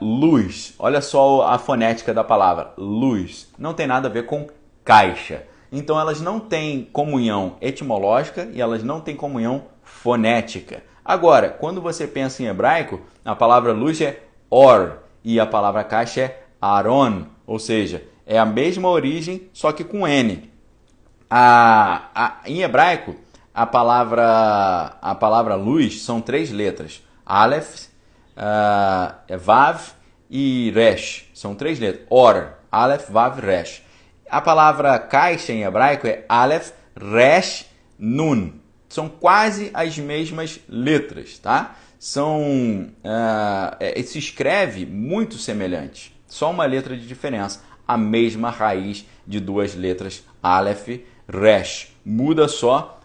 luz, olha só a fonética da palavra, luz, não tem nada a ver com caixa. Então elas não têm comunhão etimológica e elas não têm comunhão fonética. Agora, quando você pensa em hebraico, a palavra luz é or e a palavra caixa é aron, ou seja, é a mesma origem, só que com N. Em hebraico, a palavra luz são 3 letras, Aleph, Vav e Resh, são 3 letras, or, Aleph, Vav, Resh. A palavra caixa em hebraico é Aleph, Resh, Nun. São quase as mesmas letras, tá? Se escreve muito semelhante, só uma letra de diferença. a mesma raiz de duas letras, Aleph, Resh. Muda só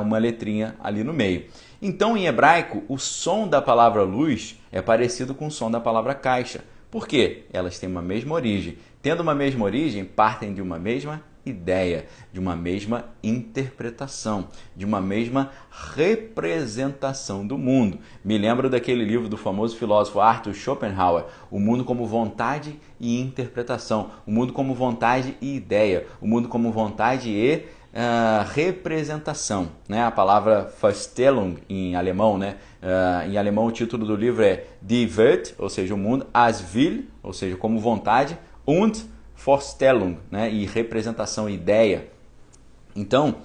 uma letrinha ali no meio. Então, em hebraico, o som da palavra luz é parecido com o som da palavra caixa. Por quê? Elas têm uma mesma origem. Tendo uma mesma origem, partem de uma mesma ideia, de uma mesma interpretação, de uma mesma representação do mundo. Me lembro daquele livro do famoso filósofo Arthur Schopenhauer, O Mundo como Vontade e Interpretação, o mundo como vontade e ideia, o mundo como vontade e representação, né? A palavra Vorstellung em alemão, né? Em alemão o título do livro é Die Welt, ou seja, o mundo, as Will, ou seja, como vontade, und Vorstellung, né? E representação, ideia. Então,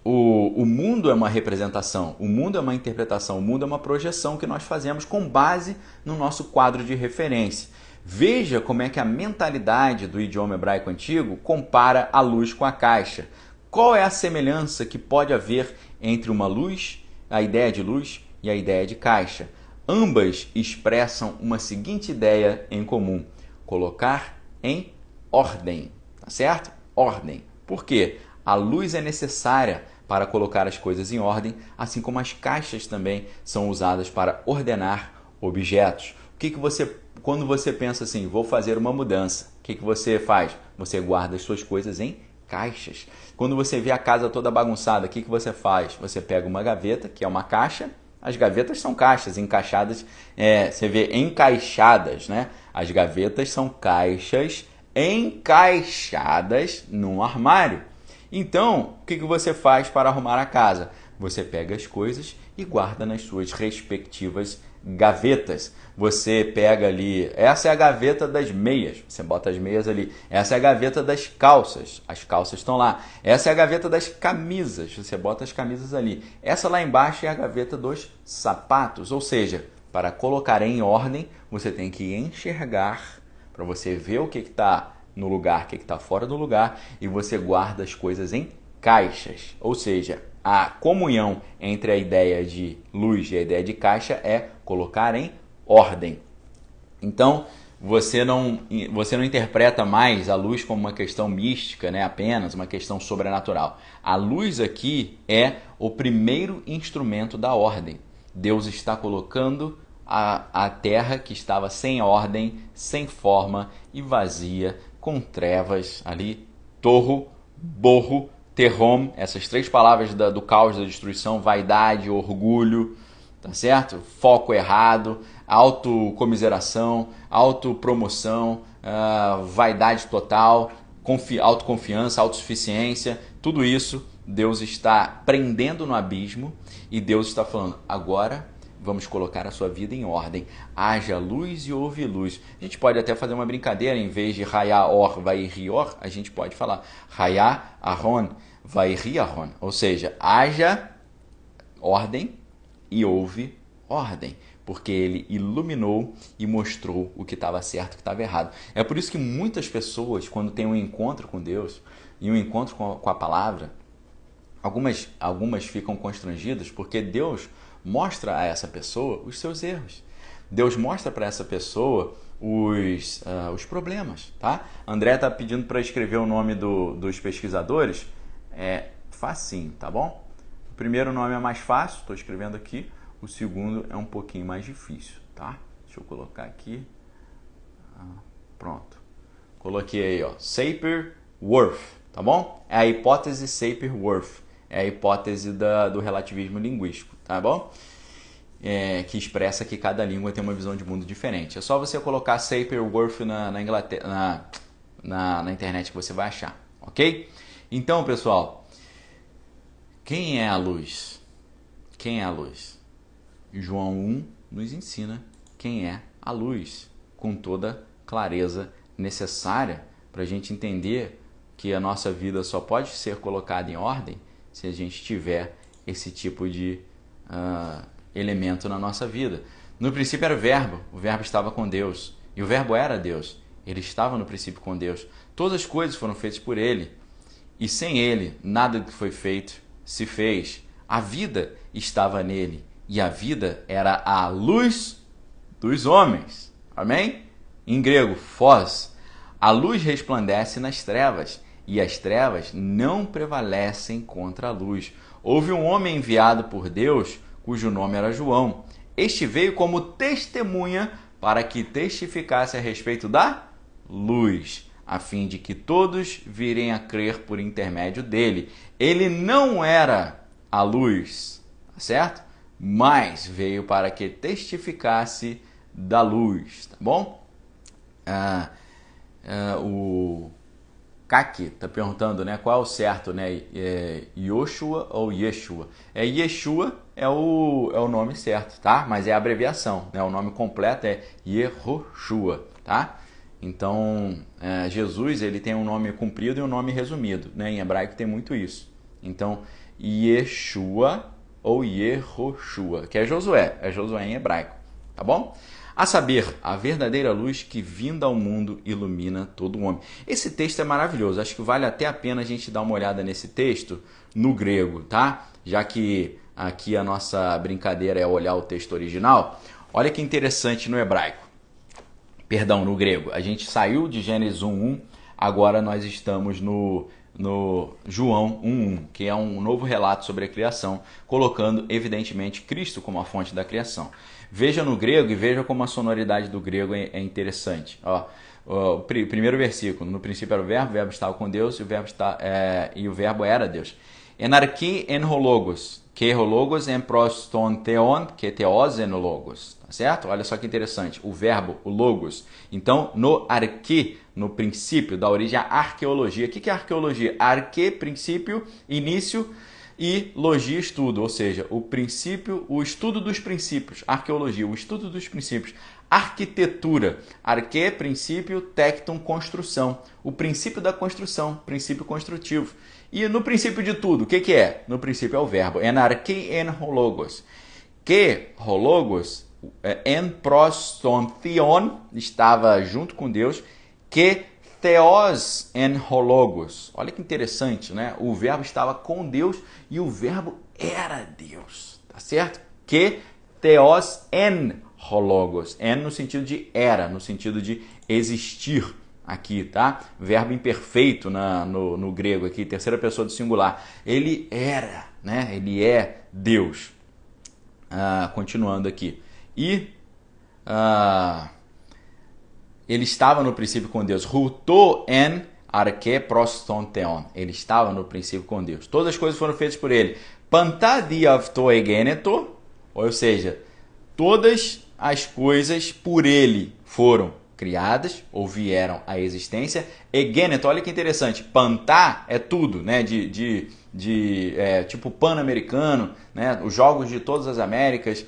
o mundo é uma representação, o mundo é uma interpretação, o mundo é uma projeção que nós fazemos com base no nosso quadro de referência. Veja como é que a mentalidade do idioma hebraico antigo compara a luz com a caixa. Qual é a semelhança que pode haver entre uma luz, a ideia de luz, e a ideia de caixa? Ambas expressam uma seguinte ideia em comum: colocar em ordem, tá certo? Ordem. Por quê? A luz é necessária para colocar as coisas em ordem, assim como as caixas também são usadas para ordenar objetos. Quando você pensa assim, vou fazer uma mudança, o que você faz? Você guarda as suas coisas em caixas. Quando você vê a casa toda bagunçada, o que você faz? Você pega uma gaveta, que é uma caixa. As gavetas são caixas encaixadas, você vê encaixadas, né? As gavetas são caixas encaixadas num armário. Então, o que você faz para arrumar a casa? Você pega as coisas e guarda nas suas respectivas gavetas. Você pega ali, essa é a gaveta das meias, você bota as meias ali. Essa é a gaveta das calças, as calças estão lá. Essa é a gaveta das camisas, você bota as camisas ali. Essa lá embaixo é a gaveta dos sapatos, ou seja, para colocar em ordem, você tem que enxergar, para você ver o que está no lugar, o que está fora do lugar, e você guarda as coisas em caixas, ou seja, a comunhão entre a ideia de luz e a ideia de caixa é colocar em ordem. Então, você não interpreta mais a luz como uma questão mística, né? Apenas uma questão sobrenatural. A luz aqui é o primeiro instrumento da ordem. Deus está colocando a terra que estava sem ordem, sem forma e vazia, com trevas ali, torro, borro, terrom, essas três palavras do caos, da destruição, vaidade, orgulho, tá certo? Foco errado, autocomiseração, autopromoção, vaidade total, autoconfiança, autossuficiência, tudo isso Deus está prendendo no abismo e Deus está falando, agora vamos colocar a sua vida em ordem. Haja luz e houve luz. A gente pode até fazer uma brincadeira, em vez de Raya Or, Vairi Or, a gente pode falar Raya Aron, Vairi Aron. Ou seja, haja ordem e houve ordem. Porque ele iluminou e mostrou o que estava certo e o que estava errado. É por isso que muitas pessoas, quando têm um encontro com Deus e um encontro com a palavra, algumas ficam constrangidas porque Deus mostra a essa pessoa os seus erros. Deus mostra para essa pessoa os problemas, tá? André está pedindo para escrever o nome dos pesquisadores. É facinho, tá bom? O primeiro nome é mais fácil, estou escrevendo aqui. O segundo é um pouquinho mais difícil, tá? Deixa eu colocar aqui. Pronto. Coloquei aí, ó, Sapir-Whorf, tá bom? É a hipótese Sapir-Whorf. É a hipótese do relativismo linguístico, tá bom? Que expressa que cada língua tem uma visão de mundo diferente. É só você colocar Sapir-Whorf na internet que você vai achar, ok? Então, pessoal, quem é a luz? Quem é a luz? João 1 nos ensina quem é a luz, com toda clareza necessária para a gente entender que a nossa vida só pode ser colocada em ordem se a gente tiver esse tipo de elemento na nossa vida. No princípio era o verbo estava com Deus, e o verbo era Deus, ele estava no princípio com Deus. Todas as coisas foram feitas por ele, e sem ele, nada do que foi feito se fez. A vida estava nele, e a vida era a luz dos homens. Amém? Em grego, phos. A luz resplandece nas trevas, e as trevas não prevalecem contra a luz. Houve um homem enviado por Deus, cujo nome era João. Este veio como testemunha para que testificasse a respeito da luz, a fim de que todos virem a crer por intermédio dele. Ele não era a luz, certo? Mas veio para que testificasse da luz, tá bom? O Kaki está perguntando, né, qual é o certo, né? Yoshua ou Yeshua? Yeshua é o nome certo, tá? Mas é a abreviação, né? O nome completo é Yehoshua, tá? Então, Jesus, ele tem um nome comprido e um nome resumido, né? Em hebraico tem muito isso. Então, Yeshua ou Yehoshua, que é Josué em hebraico, tá bom? A saber, a verdadeira luz que vinda ao mundo ilumina todo homem. Esse texto é maravilhoso, acho que vale até a pena a gente dar uma olhada nesse texto no grego, tá? Já que aqui a nossa brincadeira é olhar o texto original, olha que interessante no hebraico. Perdão, no grego. A gente saiu de Gênesis 1:1, agora nós estamos no João 1:1, que é um novo relato sobre a criação, colocando evidentemente Cristo como a fonte da criação. Veja no grego e veja como a sonoridade do grego é interessante. O primeiro versículo, no princípio era o verbo estava com Deus e o verbo era Deus. Enarki en hologos, que hologos en proston theon, que theos en logos. Tá certo? Olha só que interessante. O verbo, o logos. Então, no arque, no princípio, da origem à arqueologia. O que é arqueologia? Arque, princípio, início, e logia, estudo. Ou seja, o princípio, o estudo dos princípios. Arqueologia, o estudo dos princípios. Arquitetura. Arque, princípio, tecton, construção. O princípio da construção, princípio construtivo. E no princípio de tudo, o que é? No princípio é o verbo. Enarque en hologos. Que hologos, en proston theon, estava junto com Deus. Que theos en hologos. Olha que interessante, né? O verbo estava com Deus e o verbo era Deus. Tá certo? Que theos en hologos. En no sentido de era, no sentido de existir. Aqui, tá? Verbo imperfeito no grego aqui, terceira pessoa do singular. Ele era, né? Ele é Deus. Continuando aqui. E ele estava no princípio com Deus. Ruto en arche proston theon. Ele estava no princípio com Deus. Todas as coisas foram feitas por ele. Panta diavto egeneto, ou seja, todas as coisas por ele foram criadas ou vieram à existência. Egeneto, olha que interessante. Pantá é tudo, né? Tipo pan-americano, né? Os jogos de todas as Américas,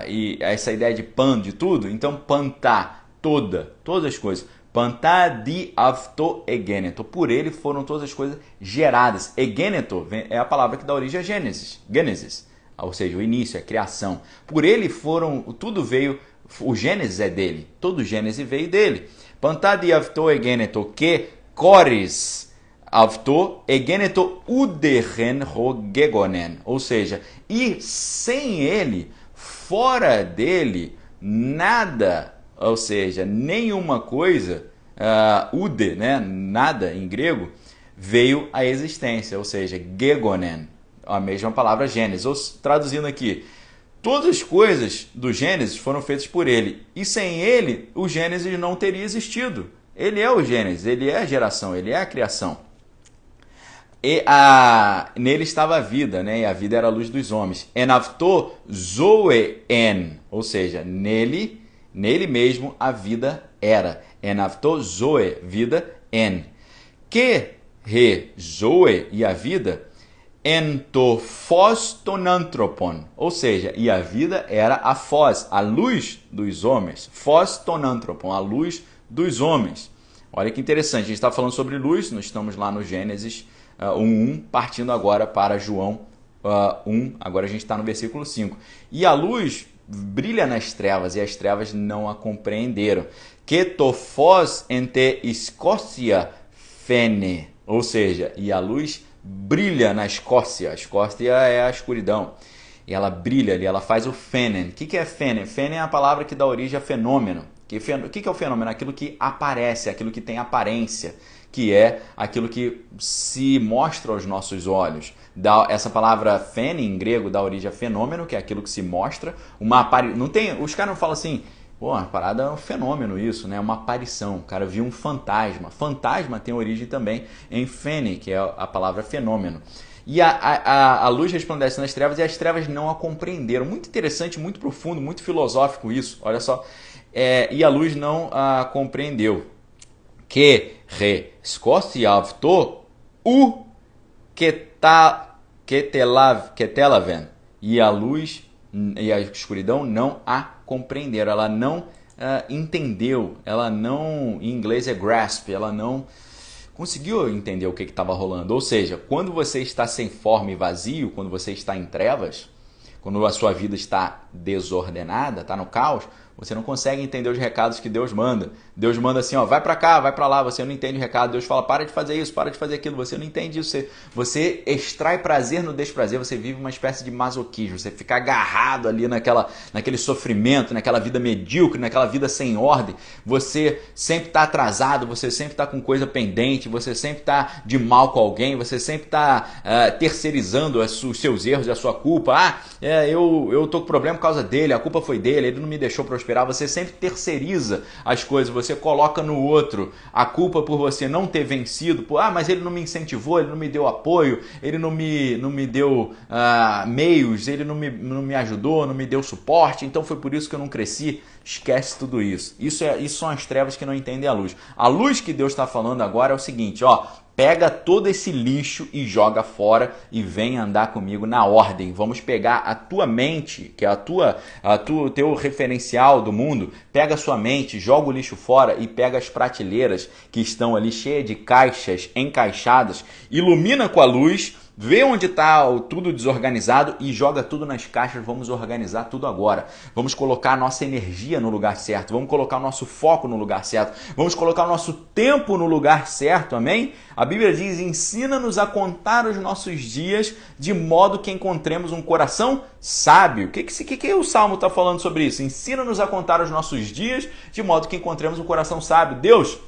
e essa ideia de pan, de tudo. Então, pantá, todas as coisas. Pantá di avto egeneto. Por ele foram todas as coisas geradas. Egeneto é a palavra que dá origem a Gênesis. Ou seja, o início, a criação. Por ele tudo veio. O Gênesis é dele, todo o Gênesis veio dele. Pantadi avto egeneto que cores avto egeneto uderen rogegonen. Ou seja, e sem ele, fora dele, nada, ou seja, nenhuma coisa, ude, né, nada em grego, veio à existência, ou seja, gegonen, a mesma palavra Gênesis. Ou, traduzindo aqui, todas as coisas do Gênesis foram feitas por ele. E sem ele, o Gênesis não teria existido. Ele é o Gênesis, ele é a geração, ele é a criação. E nele estava a vida, né? E a vida era a luz dos homens. Enavto zoe en, ou seja, nele mesmo a vida era. Enavto zoe, vida, en. Que re zoe, e a vida, ento phos ton anthropon, ou seja, e a vida era a phos, a luz dos homens. Phos ton anthropon, a luz dos homens. Olha que interessante, a gente está falando sobre luz, nós estamos lá no Gênesis 1:1, partindo agora para João 1, agora a gente está no versículo 5. E a luz brilha nas trevas, e as trevas não a compreenderam. Que to phos ente escócia fene, ou seja, e a luz brilha na Escócia. A Escócia é a escuridão. E ela brilha ali, ela faz o fenen. O que é fenen? Fenen é a palavra que dá origem a fenômeno, O que é o fenômeno? Aquilo que aparece, aquilo que tem aparência, que é aquilo que se mostra aos nossos olhos. Essa palavra phene, em grego, dá origem a fenômeno, que é aquilo que se mostra. Os caras não falam assim, pô, a parada é um fenômeno isso, né? Uma aparição. O cara viu um fantasma. Fantasma tem origem também em phene, que é a palavra fenômeno. E a luz resplandece nas trevas e as trevas não a compreenderam. Muito interessante, muito profundo, muito filosófico isso. Olha só. E a luz não a compreendeu. Que rescoste avto u ketelaven. E a luz e a escuridão não a compreenderam. Ela não entendeu. Ela não, em inglês é grasp, ela não conseguiu entender o que estava rolando. Ou seja, quando você está sem forma e vazio, quando você está em trevas, quando a sua vida está desordenada, está no caos, você não consegue entender os recados que Deus manda. Deus manda assim, ó, vai para cá, vai para lá, você não entende o recado. Deus fala, para de fazer isso, para de fazer aquilo, você não entende isso. Você extrai prazer no desprazer, você vive uma espécie de masoquismo, você fica agarrado ali naquele sofrimento, naquela vida medíocre, naquela vida sem ordem. Você sempre está atrasado, você sempre está com coisa pendente, você sempre está de mal com alguém, você sempre está terceirizando os seus erros e a sua culpa. Eu tô com problema por causa dele, a culpa foi dele, ele não me deixou prosperar. Você sempre terceiriza as coisas, você coloca no outro a culpa por você não ter vencido, mas ele não me incentivou, ele não me deu apoio, ele não me deu meios, ele não me ajudou, não me deu suporte, então foi por isso que eu não cresci. Esquece tudo isso. Isso são as trevas que não entendem a luz. A luz que Deus está falando agora é o seguinte, ó, pega todo esse lixo e joga fora e vem andar comigo na ordem. Vamos pegar a tua mente, que é o teu referencial do mundo, pega a sua mente, joga o lixo fora e pega as prateleiras que estão ali cheias de caixas encaixadas, ilumina com a luz, vê onde está tudo desorganizado e joga tudo nas caixas. Vamos organizar tudo agora. Vamos colocar a nossa energia no lugar certo. Vamos colocar o nosso foco no lugar certo. Vamos colocar o nosso tempo no lugar certo. Amém? A Bíblia diz, ensina-nos a contar os nossos dias de modo que encontremos um coração sábio. O que o Salmo está falando sobre isso? Ensina-nos a contar os nossos dias de modo que encontremos um coração sábio. Deus,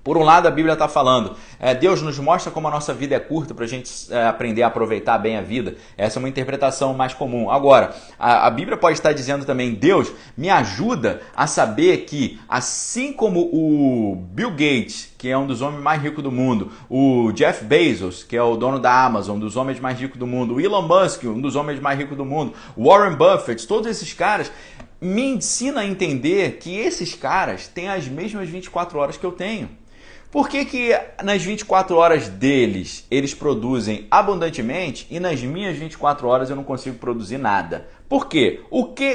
por um lado, a Bíblia está falando, Deus nos mostra como a nossa vida é curta para a gente aprender a aproveitar bem a vida. Essa é uma interpretação mais comum. Agora, a Bíblia pode estar dizendo também, Deus, me ajuda a saber que, assim como o Bill Gates, que é um dos homens mais ricos do mundo, o Jeff Bezos, que é o dono da Amazon, um dos homens mais ricos do mundo, o Elon Musk, um dos homens mais ricos do mundo, o Warren Buffett, todos esses caras, me ensina a entender que esses caras têm as mesmas 24 horas que eu tenho. Por que nas 24 horas deles eles produzem abundantemente e nas minhas 24 horas eu não consigo produzir nada? Por quê?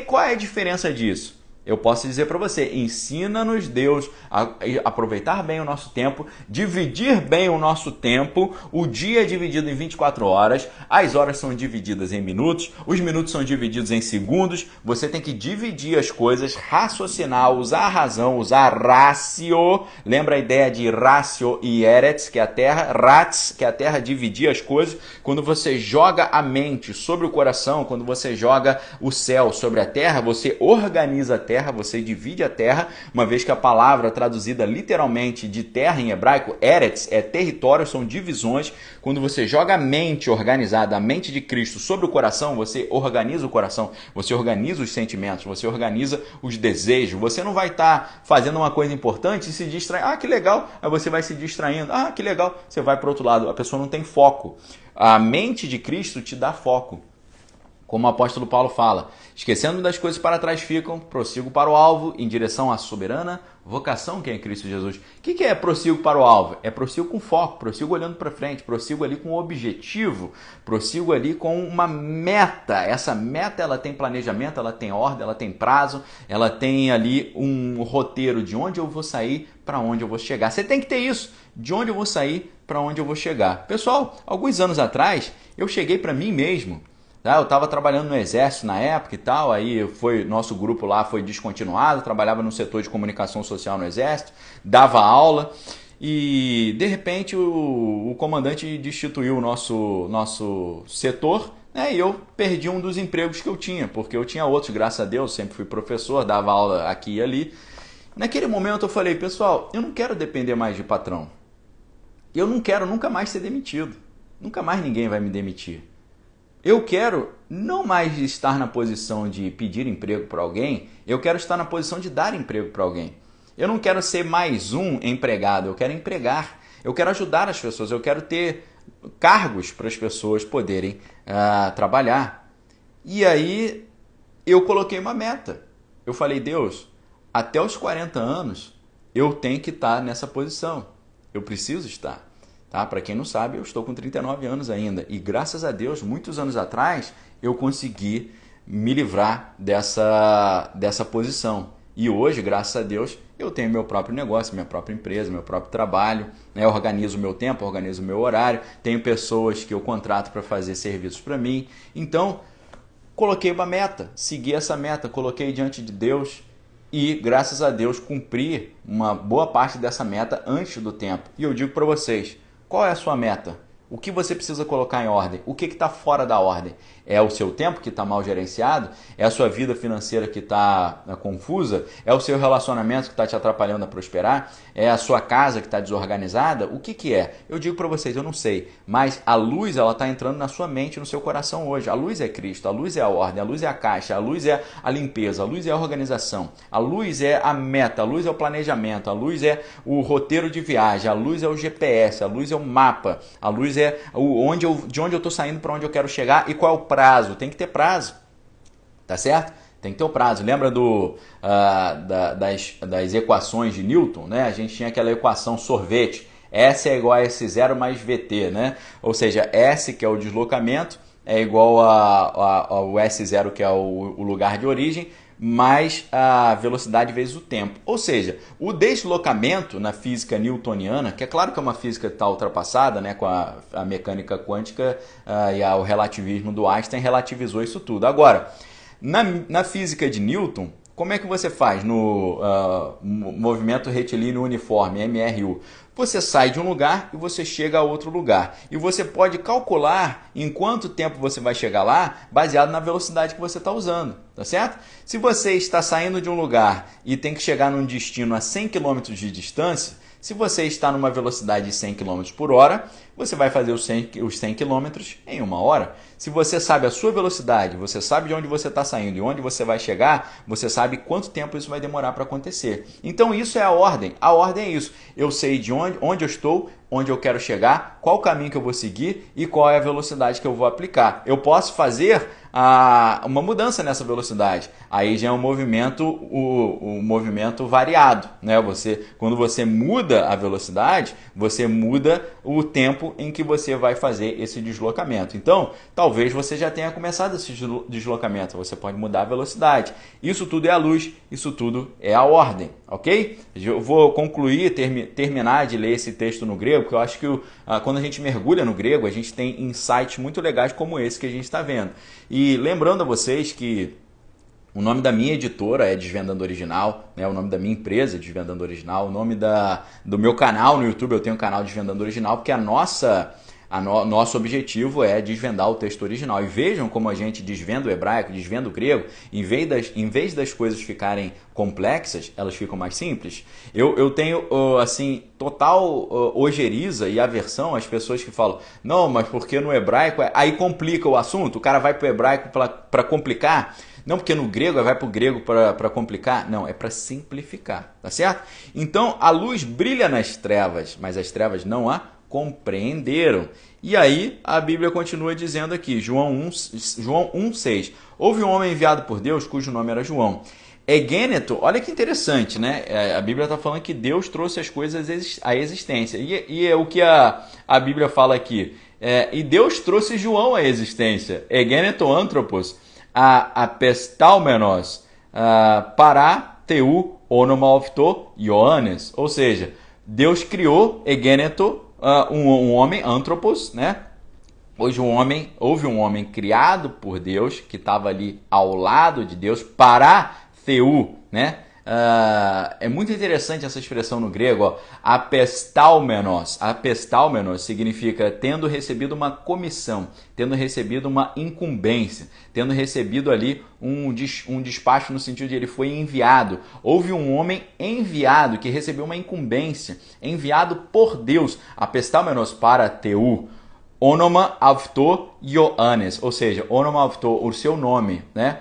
Qual é a diferença disso? Eu posso dizer para você, ensina-nos Deus a aproveitar bem o nosso tempo, dividir bem o nosso tempo, o dia é dividido em 24 horas, as horas são divididas em minutos, os minutos são divididos em segundos, você tem que dividir as coisas, raciocinar, usar a razão, usar ratio, lembra a ideia de ratio e eretz, que é a terra, rats, que é a terra dividir as coisas, quando você joga a mente sobre o coração, quando você joga o céu sobre a terra, você organiza a terra, você divide a terra, uma vez que a palavra traduzida literalmente de terra em hebraico, eretz, é território, são divisões. Quando você joga a mente organizada, a mente de Cristo sobre o coração, você organiza o coração, você organiza os sentimentos, você organiza os desejos. Você não vai estar fazendo uma coisa importante e se distrair. Que legal, aí você vai se distraindo. Que legal, você vai para o outro lado. A pessoa não tem foco. A mente de Cristo te dá foco. Como o apóstolo Paulo fala, esquecendo das coisas para trás ficam, prossigo para o alvo, em direção à soberana vocação que é em Cristo Jesus. O que é prossigo para o alvo? É prossigo com foco, prossigo olhando para frente, prossigo ali com um objetivo, prossigo ali com uma meta. Essa meta ela tem planejamento, ela tem ordem, ela tem prazo, ela tem ali um roteiro de onde eu vou sair, para onde eu vou chegar. Você tem que ter isso, de onde eu vou sair, para onde eu vou chegar. Pessoal, alguns anos atrás, eu cheguei para mim mesmo. Eu estava trabalhando no Exército na época e tal, aí nosso grupo lá foi descontinuado, trabalhava no setor de comunicação social no Exército, dava aula e de repente o comandante destituiu o nosso setor, né, e eu perdi um dos empregos que eu tinha, porque eu tinha outros, graças a Deus, sempre fui professor, dava aula aqui e ali. Naquele momento eu falei, pessoal, eu não quero depender mais de patrão. Eu não quero nunca mais ser demitido. Nunca mais ninguém vai me demitir. Eu quero não mais estar na posição de pedir emprego para alguém, eu quero estar na posição de dar emprego para alguém. Eu não quero ser mais um empregado, eu quero empregar. Eu quero ajudar as pessoas, eu quero ter cargos para as pessoas poderem trabalhar. E aí eu coloquei uma meta. Eu falei, Deus, até os 40 anos eu tenho que estar nessa posição. Eu preciso estar. Tá? Para quem não sabe, eu estou com 39 anos ainda. E graças a Deus, muitos anos atrás, eu consegui me livrar dessa posição. E hoje, graças a Deus, eu tenho meu próprio negócio, minha própria empresa, meu próprio trabalho, né? Eu organizo o meu tempo, organizo o meu horário, tenho pessoas que eu contrato para fazer serviços para mim. Então, coloquei uma meta, segui essa meta, coloquei diante de Deus e, graças a Deus, cumpri uma boa parte dessa meta antes do tempo. E eu digo para vocês, qual é a sua meta? O que você precisa colocar em ordem? O que está fora da ordem? É o seu tempo que está mal gerenciado? É a sua vida financeira que está confusa? É o seu relacionamento que está te atrapalhando a prosperar? É a sua casa que está desorganizada? O que é? Eu digo para vocês, eu não sei. Mas a luz ela está entrando na sua mente, no seu coração hoje. A luz é Cristo, a luz é a ordem, a luz é a caixa, a luz é a limpeza, a luz é a organização, a luz é a meta, a luz é o planejamento, a luz é o roteiro de viagem, a luz é o GPS, a luz é o mapa, a luz é de onde eu estou saindo para onde eu quero chegar e qual é o prazo. Tem que ter prazo, tá certo? Tem que ter o prazo. Lembra das equações de Newton, né? A gente tinha aquela equação sorvete. S é igual a S0 mais VT, né? Ou seja, S, que é o deslocamento, é igual ao S0, que é o lugar de origem, mais a velocidade vezes o tempo. Ou seja, o deslocamento na física newtoniana, que é claro que é uma física que está ultrapassada, né, com a mecânica quântica e o relativismo do Einstein relativizou isso tudo. Agora, na física de Newton, como é que você faz no movimento retilíneo uniforme, MRU? Você sai de um lugar e você chega a outro lugar. E você pode calcular em quanto tempo você vai chegar lá, baseado na velocidade que você está usando, tá certo? Se você está saindo de um lugar e tem que chegar num destino a 100 km de distância, se você está numa velocidade de 100 km por hora, você vai fazer os 100 km em 1 hora. Se você sabe a sua velocidade, você sabe de onde você está saindo e onde você vai chegar, você sabe quanto tempo isso vai demorar para acontecer. Então isso é a ordem. A ordem é isso. Eu sei de onde eu estou, onde eu quero chegar, qual o caminho que eu vou seguir e qual é a velocidade que eu vou aplicar. Eu posso fazer uma mudança nessa velocidade. Aí já é um movimento variado, né? Quando você muda a velocidade, você muda o tempo em que você vai fazer esse deslocamento. Então, talvez você já tenha começado esse deslocamento. Você pode mudar a velocidade. Isso tudo é a luz, isso tudo é a ordem, ok? Eu vou concluir, terminar de ler esse texto no grego, porque eu acho que quando a gente mergulha no grego, a gente tem insights muito legais como esse que a gente está vendo. E lembrando a vocês que o nome da minha editora é Desvendando Original, né? O nome da minha empresa é Desvendando Original, o nome do meu canal no YouTube, eu tenho um canal Desvendando Original, porque nosso objetivo é desvendar o texto original. E vejam como a gente desvenda o hebraico, desvenda o grego, em vez das coisas ficarem complexas, elas ficam mais simples. Eu tenho, assim, total ojeriza e aversão às pessoas que falam, não, mas porque no hebraico, aí complica o assunto, o cara vai para o hebraico para complicar. Não, porque no grego vai para o grego para complicar. Não, é para simplificar, tá certo? Então, a luz brilha nas trevas, mas as trevas não a compreenderam. E aí, a Bíblia continua dizendo aqui, João 1,6. Houve um homem enviado por Deus, cujo nome era João. Egêneto, olha que interessante, né? A Bíblia está falando que Deus trouxe as coisas à existência. E é o que a Bíblia fala aqui. E Deus trouxe João à existência. Egêneto anthropos, apestaumenos, para teu onomalpto Ioannes. Ou seja, Deus criou Egêneto, um homem, anthropos, né? Houve um homem criado por Deus, que estava ali ao lado de Deus, para Theu, né? É muito interessante essa expressão no grego, ó, apestaumenos. Apestaumenos significa tendo recebido uma comissão, tendo recebido uma incumbência, tendo recebido ali um despacho no sentido de ele foi enviado. Houve um homem enviado que recebeu uma incumbência, enviado por Deus. Apestaumenos para teu. Onoma avto Ioannes, ou seja, onoma avto, o seu nome, né?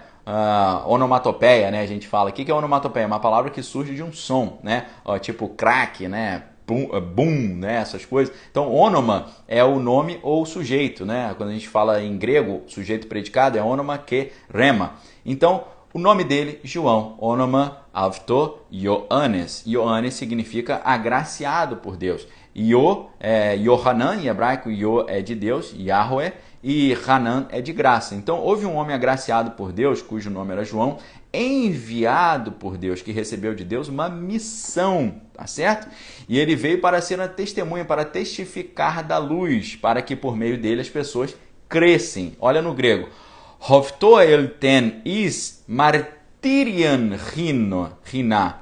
Onomatopeia, né? A gente fala. O que é onomatopeia? É uma palavra que surge de um som, né? Tipo crack, né? Boom, né? Essas coisas. Então, onoma é o nome ou o sujeito, né? Quando a gente fala em grego, sujeito predicado é onoma que rema. Então, o nome dele, João, onoma avto Ioannes. Ioannes significa agraciado por Deus. Yohanan em hebraico, Yo é de Deus, Yahweh, e Hanan é de graça. Então, houve um homem agraciado por Deus, cujo nome era João, enviado por Deus, que recebeu de Deus uma missão, tá certo? E ele veio para ser uma testemunha, para testificar da luz, para que por meio dele as pessoas crescem. Olha no grego. Hovto elten is martirian rina.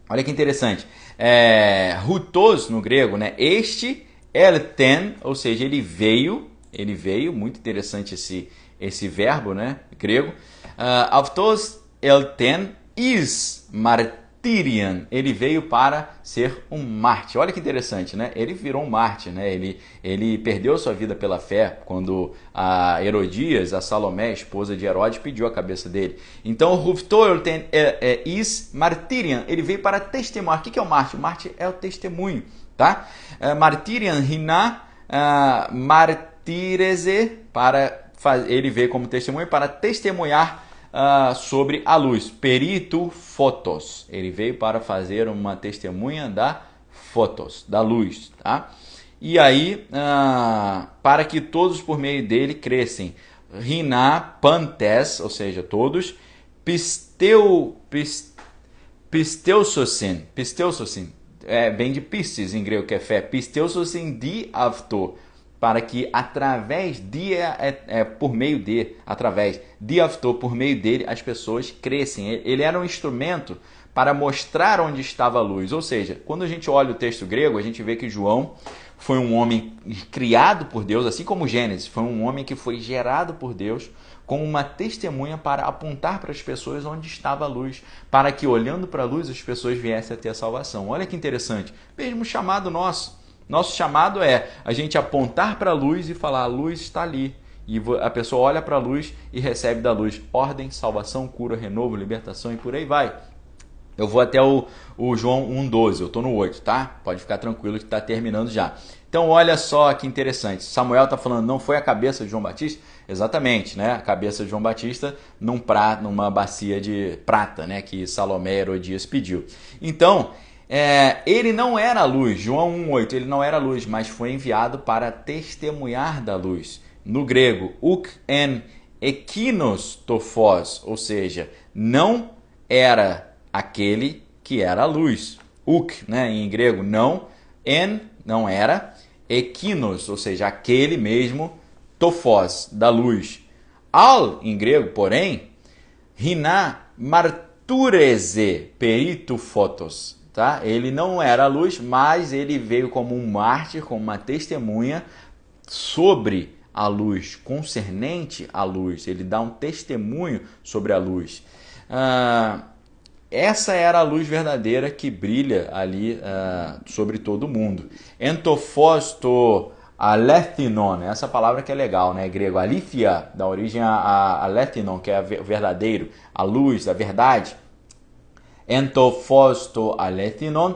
Olha que interessante. Hutos no grego, né? Este elten, ou seja, ele veio, muito interessante esse verbo, né? Grego. Autos elten is martirian, ele veio para ser um mártir. Olha que interessante, né? Ele virou um mártir, né? Ele perdeu sua vida pela fé quando a Herodias, a Salomé, esposa de Herodes, pediu a cabeça dele. Então, Huvto elten is martirian, ele veio para testemunhar. O que é o mártir? O mártir é o testemunho, tá? Martirian hina martirese, ele veio como testemunho para testemunhar sobre a luz. Peritu photos. Ele veio para fazer uma testemunha da photos, da luz, tá? E aí, para que todos por meio dele crescem. Rina pantes, ou seja, todos. Pisteusosin. Vem de pistes em grego, que é fé. Pisteusosin di avto. Para que através por meio dele as pessoas crescem. Ele era um instrumento para mostrar onde estava a luz. Ou seja, quando a gente olha o texto grego, a gente vê que João foi um homem criado por Deus, assim como Gênesis, foi um homem que foi gerado por Deus como uma testemunha para apontar para as pessoas onde estava a luz, para que olhando para a luz as pessoas viessem a ter a salvação. Olha que interessante, mesmo chamado nosso. Nosso chamado é a gente apontar para a luz e falar, a luz está ali. E a pessoa olha para a luz e recebe da luz ordem, salvação, cura, renovo, libertação e por aí vai. Eu vou até o João 1,12, eu estou no 8, tá? Pode ficar tranquilo que está terminando já. Então olha só que interessante, Samuel está falando, não foi a cabeça de João Batista? Exatamente, né? A cabeça de João Batista numa bacia de prata, né? Que Salomé e Herodias pediu. Então, ele não era a luz, João 1,8, ele não era a luz, mas foi enviado para testemunhar da luz. No grego, uk en ekinos tophos, ou seja, não era aquele que era a luz. Uk, né, em grego, não era, ekinos, ou seja, aquele mesmo, tophos, da luz. Al, em grego, porém, rina marturese peritu photos. Tá? Ele não era a luz, mas ele veio como um mártir, como uma testemunha sobre a luz, concernente à luz. Ele dá um testemunho sobre a luz. Essa era a luz verdadeira que brilha ali sobre todo mundo. Entophosto alethinon, essa palavra que é legal, né? Grego, alithia, da origem a alethinon, que é verdadeiro, a luz, a verdade. Entophosto alethinon,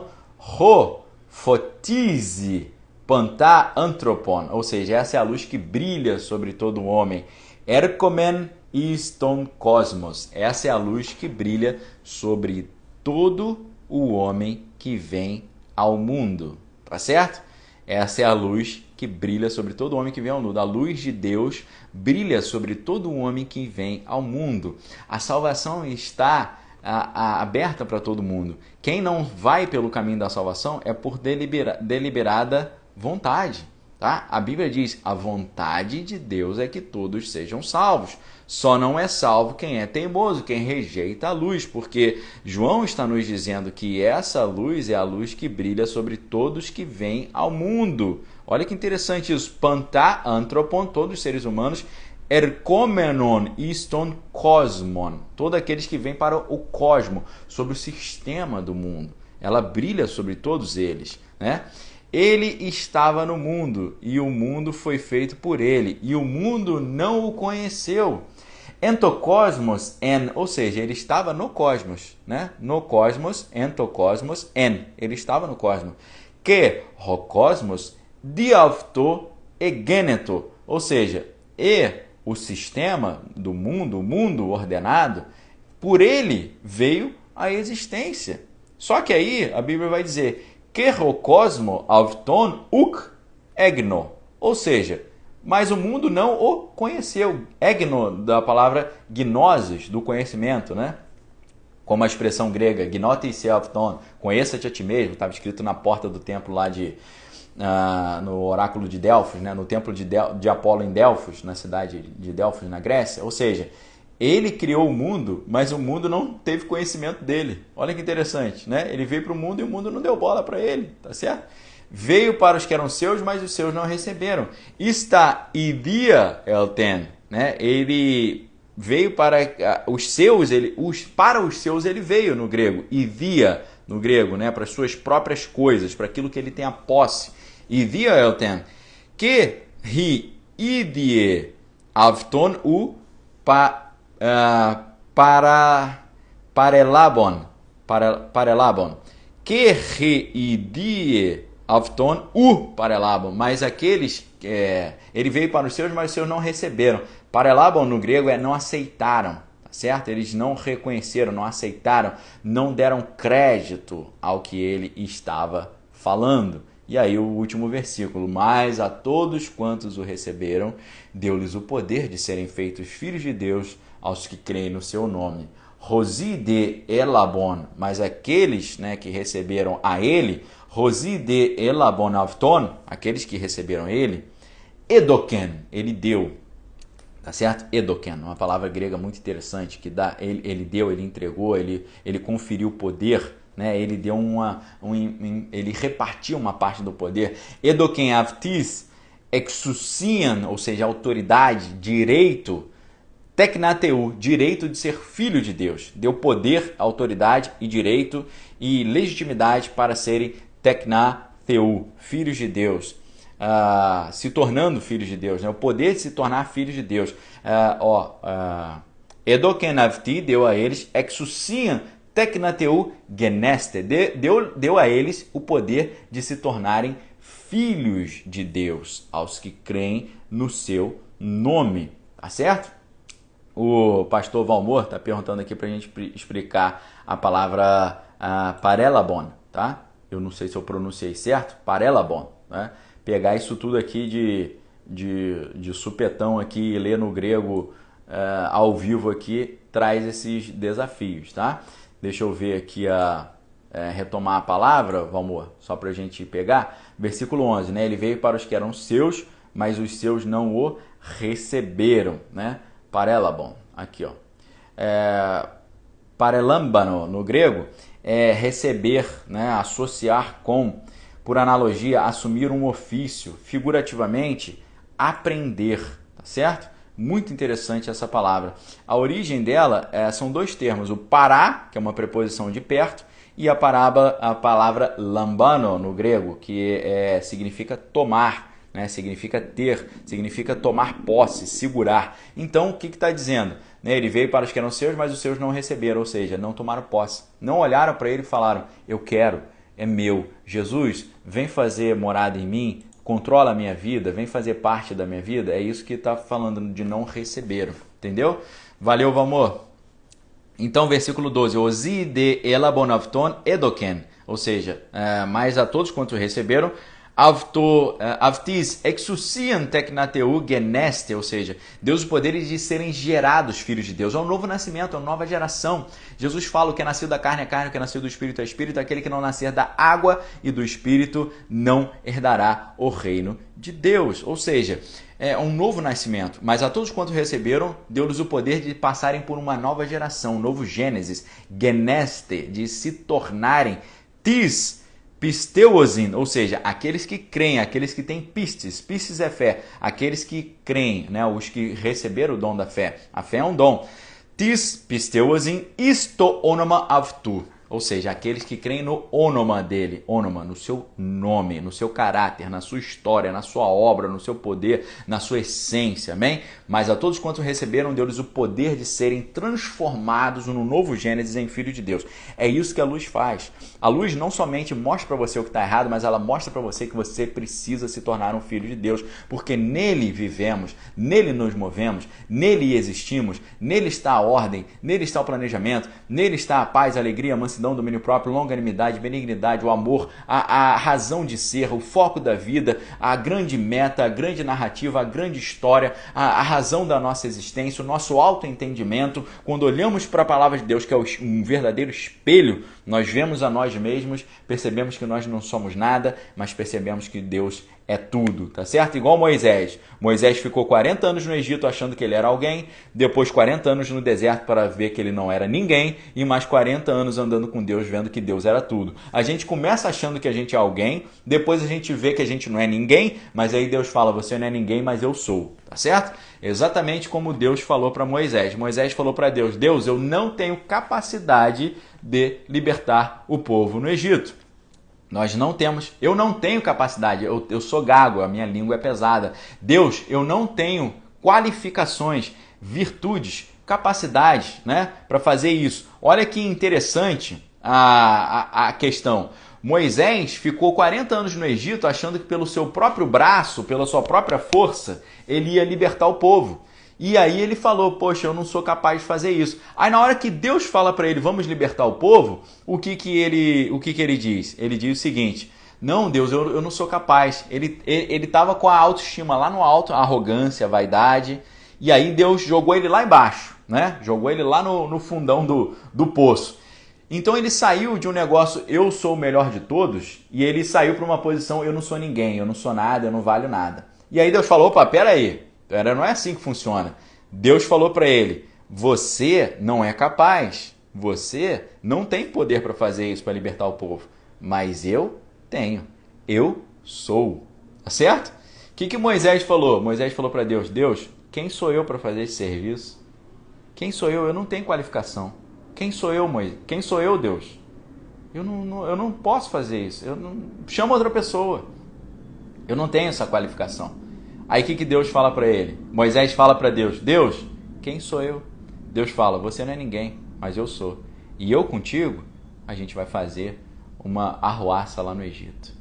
photise panta anthropon, ou seja, essa é a luz que brilha sobre todo o homem. Ercomen iston cosmos, essa é a luz que brilha sobre todo o homem que vem ao mundo, tá certo? Essa é a luz que brilha sobre todo homem que vem ao mundo. A luz de Deus brilha sobre todo homem que vem ao mundo. A salvação está aberta para todo mundo. Quem não vai pelo caminho da salvação é por deliberada vontade, tá? A Bíblia diz, a vontade de Deus é que todos sejam salvos. Só não é salvo quem é teimoso, quem rejeita a luz, porque João está nos dizendo que essa luz é a luz que brilha sobre todos que vêm ao mundo. Olha que interessante isso. Pantá, antropon, todos os seres humanos, erkomenon, iston, cosmon, todos aqueles que vêm para o cosmo, sobre o sistema do mundo. Ela brilha sobre todos eles, né? Ele estava no mundo, e o mundo foi feito por ele, e o mundo não o conheceu. Entocosmos en, ou seja, ele estava no cosmos, né? No cosmos, entocosmos en, ele estava no cosmos. Que rocosmos diavto egeneto, ou seja, o sistema do mundo, o mundo ordenado, por ele veio a existência. Só que aí a Bíblia vai dizer que o cosmo avton uk egno, ou seja, mas o mundo não o conheceu. Egno, da palavra gnosis, do conhecimento, né? Como a expressão grega, gnotis avton, conheça-te a ti mesmo, estava escrito na porta do templo lá no oráculo de Delfos, né? No templo de Apolo em Delfos, na cidade de Delfos, na Grécia. Ou seja, ele criou o mundo, mas o mundo não teve conhecimento dele. Olha que interessante, né? Ele veio para o mundo e o mundo não deu bola para ele, tá certo? Veio para os que eram seus, mas os seus não receberam. Ista idia elten, né? Ele veio para os seus, para os seus ele veio no grego. Idia no grego, né? Para as suas próprias coisas, para aquilo que ele tem a posse. Idia elten. Que ri idie avton u parelabon, que reidie avton parelabon, mas aqueles, ele veio para os seus, mas os seus não receberam. Parelabon no grego é não aceitaram, tá certo? Eles não reconheceram, não aceitaram, não deram crédito ao que ele estava falando. E aí o último versículo, mas a todos quantos o receberam, deu-lhes o poder de serem feitos filhos de Deus, aos que creem no seu nome. Rosi de elabon, mas aqueles, né, que receberam a ele, Rosi de elabon avton, aqueles que receberam ele, edoken, ele deu, tá certo? Edoken, uma palavra grega muito interessante, que dá, ele deu, ele entregou, ele conferiu poder, né? Ele deu ele repartiu uma parte do poder. Edoken avtis exousian, ou seja, autoridade, direito, teknateu, direito de ser filho de Deus. Deu poder, autoridade e direito e legitimidade para serem teknateu, filhos de Deus. Se tornando filhos de Deus, né? O poder de se tornar filhos de Deus. Edoken avti deu a eles exousian teknateu geneste, deu a eles o poder de se tornarem filhos de Deus, aos que creem no seu nome, tá certo? O pastor Valmor está perguntando aqui para a gente explicar a palavra parelabon, tá? Eu não sei se eu pronunciei certo, parelabon, né? Pegar isso tudo aqui de supetão aqui e ler no grego ao vivo aqui traz esses desafios, tá? Deixa eu ver aqui retomar a palavra, Valmor, só para a gente pegar. Versículo 11, né? Ele veio para os que eram seus, mas os seus não o receberam, né? Parelabon, aqui, ó. Parelambano, no grego, é receber, né? Associar com, por analogia, assumir um ofício, figurativamente, aprender, tá certo? Muito interessante essa palavra. A origem dela são dois termos, o pará, que é uma preposição de perto, e a palavra lambano, no grego, que significa tomar, né? Significa ter, significa tomar posse, segurar. Então, o que está dizendo? Ele veio para os que eram seus, mas os seus não receberam, ou seja, não tomaram posse. Não olharam para ele e falaram, eu quero, é meu. Jesus, vem fazer morada em mim, controla a minha vida, vem fazer parte da minha vida. É isso que está falando de não receberam, entendeu? Valeu, Valmor. Então, versículo 12, Osi de elabonavton edoken, ou seja, mas a todos quantos receberam, Avtis exousian teknateu geneste, ou seja, Deus os poderes de serem gerados filhos de Deus. É um novo nascimento, é uma nova geração. Jesus fala: o que é nascido da carne é carne, o que é nascido do Espírito é Espírito, aquele que não nascer da água e do Espírito não herdará o reino de Deus. Ou seja, é um novo nascimento, mas a todos quantos receberam, deu-lhes o poder de passarem por uma nova geração, um novo Gênesis, geneste, de se tornarem pisteuosin, ou seja, aqueles que creem, aqueles que têm pistes é fé, aqueles que creem, né, os que receberam o dom da fé. A fé é um dom. Pisteuosin isto onoma avtu, ou seja, aqueles que creem no onoma dele, onoma, no seu nome, no seu caráter, na sua história, na sua obra, no seu poder, na sua essência, amém? Mas a todos quantos receberam, deu-lhes o poder de serem transformados no novo Gênesis em Filho de Deus. É isso que a luz faz. A luz não somente mostra para você o que está errado, mas ela mostra para você que você precisa se tornar um filho de Deus, porque nele vivemos, nele nos movemos, nele existimos, nele está a ordem, nele está o planejamento, nele está a paz, a alegria, a mansidão, domínio próprio, longanimidade, benignidade, o amor, a razão de ser, o foco da vida, a grande meta, a grande narrativa, a grande história, a razão da nossa existência, o nosso autoentendimento. Quando olhamos para a palavra de Deus, que é um verdadeiro espelho, nós vemos a nós mesmos, percebemos que nós não somos nada, mas percebemos que Deus é tudo, tá certo? Igual Moisés. Moisés ficou 40 anos no Egito achando que ele era alguém, depois 40 anos no deserto para ver que ele não era ninguém, e mais 40 anos andando com Deus, vendo que Deus era tudo. A gente começa achando que a gente é alguém, depois a gente vê que a gente não é ninguém, mas aí Deus fala: você não é ninguém, mas eu sou, tá certo? Exatamente como Deus falou para Moisés. Moisés falou para Deus: Deus, eu não tenho capacidade de libertar o povo no Egito. Eu não tenho capacidade, eu sou gago, a minha língua é pesada. Deus, eu não tenho qualificações, virtudes, capacidades, né, para fazer isso. Olha que interessante a questão. Moisés ficou 40 anos no Egito achando que pelo seu próprio braço, pela sua própria força, ele ia libertar o povo. E aí ele falou: poxa, eu não sou capaz de fazer isso. Aí na hora que Deus fala para ele: vamos libertar o povo, o que ele diz? Ele diz o seguinte: não, Deus, eu não sou capaz. Ele estava com a autoestima lá no alto, a arrogância, a vaidade, e aí Deus jogou ele lá embaixo, né? Jogou ele lá no fundão do poço. Então ele saiu de um negócio: eu sou o melhor de todos, e ele saiu para uma posição: eu não sou ninguém, eu não sou nada, eu não valho nada. E aí Deus falou: opa, peraí. Não é assim que funciona. Deus falou para ele: você não é capaz, você não tem poder para fazer isso, para libertar o povo, mas eu tenho, eu sou, tá certo? O que Moisés falou? Moisés falou para Deus: Deus, quem sou eu para fazer esse serviço? Quem sou eu? Eu não tenho qualificação. Quem sou eu, Moisés? Quem sou eu, Deus? Eu não posso fazer isso. Chama outra pessoa. Eu não tenho essa qualificação. Aí o que Deus fala para ele? Moisés fala para Deus: Deus, quem sou eu? Deus fala: você não é ninguém, mas eu sou. E eu contigo, a gente vai fazer uma arruaça lá no Egito.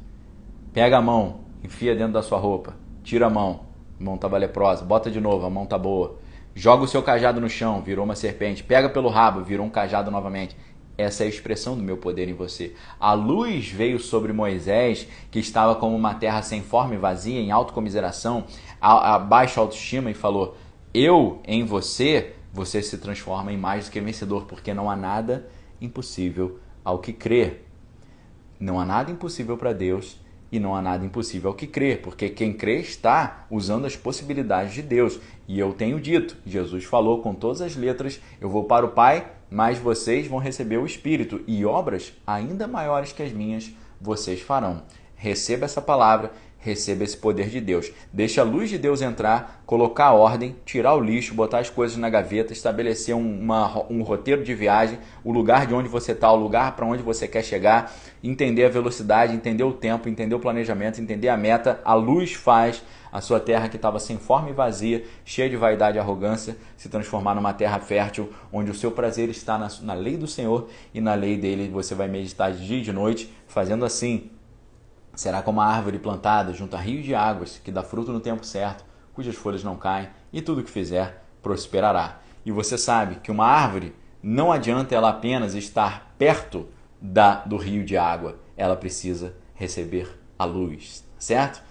Pega a mão, enfia dentro da sua roupa, tira a mão estava leprosa, bota de novo, a mão tá boa. Joga o seu cajado no chão, virou uma serpente. Pega pelo rabo, virou um cajado novamente. Essa é a expressão do meu poder em você. A luz veio sobre Moisés, que estava como uma terra sem forma e vazia, em autocomiseração, a baixa autoestima, e falou: eu em você, você se transforma em mais do que vencedor, porque não há nada impossível ao que crer. Não há nada impossível para Deus e não há nada impossível ao que crer, porque quem crê está usando as possibilidades de Deus. E eu tenho dito, Jesus falou com todas as letras: eu vou para o Pai, mas vocês vão receber o Espírito, e obras ainda maiores que as minhas vocês farão. Receba essa palavra, receba esse poder de Deus. Deixa a luz de Deus entrar, colocar a ordem, tirar o lixo, botar as coisas na gaveta, estabelecer um roteiro de viagem, o lugar de onde você está, o lugar para onde você quer chegar, entender a velocidade, entender o tempo, entender o planejamento, entender a meta. A luz faz a sua terra, que estava sem forma e vazia, cheia de vaidade e arrogância, se transformar numa terra fértil, onde o seu prazer está na lei do Senhor, e na lei dele você vai meditar de dia e de noite. Fazendo assim, será como uma árvore plantada junto a rios de águas, que dá fruto no tempo certo, cujas folhas não caem, e tudo que fizer prosperará. E você sabe que uma árvore, não adianta ela apenas estar perto do rio de água, ela precisa receber a luz, certo?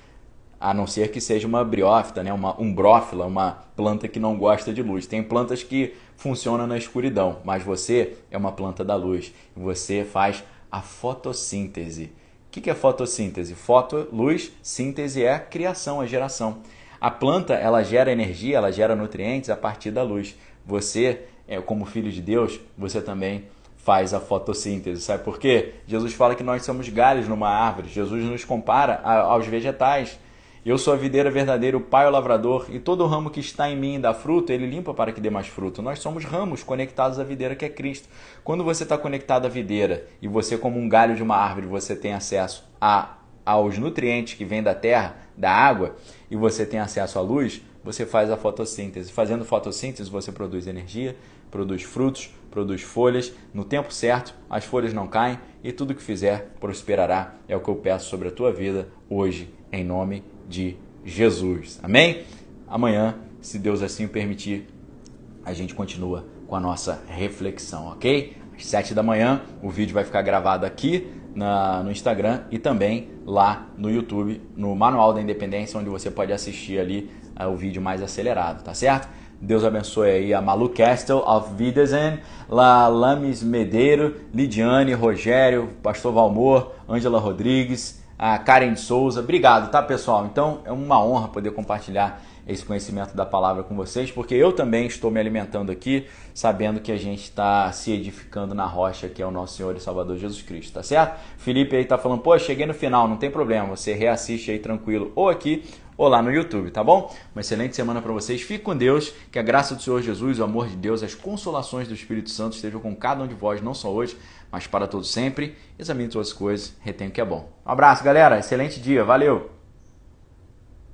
A não ser que seja uma briófita, né? Uma umbrófila, uma planta que não gosta de luz. Tem plantas que funcionam na escuridão, mas você é uma planta da luz. Você faz a fotossíntese. O que é fotossíntese? Foto, luz, síntese é criação, é geração. A planta, ela gera energia, ela gera nutrientes a partir da luz. Você, como filho de Deus, você também faz a fotossíntese. Sabe por quê? Jesus fala que nós somos galhos numa árvore. Jesus nos compara aos vegetais. Eu sou a videira verdadeira, o Pai é o lavrador, e todo ramo que está em mim dá fruto, ele limpa para que dê mais fruto. Nós somos ramos conectados à videira que é Cristo. Quando você está conectado à videira e você, como um galho de uma árvore, você tem acesso aos nutrientes que vêm da terra, da água, e você tem acesso à luz, você faz a fotossíntese. Fazendo fotossíntese, você produz energia, produz frutos, produz folhas. No tempo certo, as folhas não caem e tudo que fizer prosperará. É o que eu peço sobre a tua vida hoje, em nome de Jesus. Amém? Amanhã, se Deus assim o permitir, a gente continua com a nossa reflexão, ok? Às 7 da manhã, o vídeo vai ficar gravado aqui no Instagram e também lá no YouTube, no Manual da Independência, onde você pode assistir ali o vídeo mais acelerado, tá certo? Deus abençoe aí a Malu Castle, Auf Wiedersehen, Lames Medeiro, Lidiane, Rogério, Pastor Valmor, Ângela Rodrigues, a Karen Souza. Obrigado, tá, pessoal? Então, é uma honra poder compartilhar esse conhecimento da palavra com vocês, porque eu também estou me alimentando aqui, sabendo que a gente está se edificando na rocha, que é o nosso Senhor e Salvador Jesus Cristo, tá certo? Felipe aí tá falando, pô, cheguei no final, não tem problema, você reassiste aí tranquilo, ou aqui, ou lá no YouTube, tá bom? Uma excelente semana para vocês, fique com Deus, que a graça do Senhor Jesus, o amor de Deus, as consolações do Espírito Santo estejam com cada um de vós, não só hoje, mas para todos sempre. Examine todas as coisas, retenha o que é bom. Um abraço, galera, excelente dia, valeu!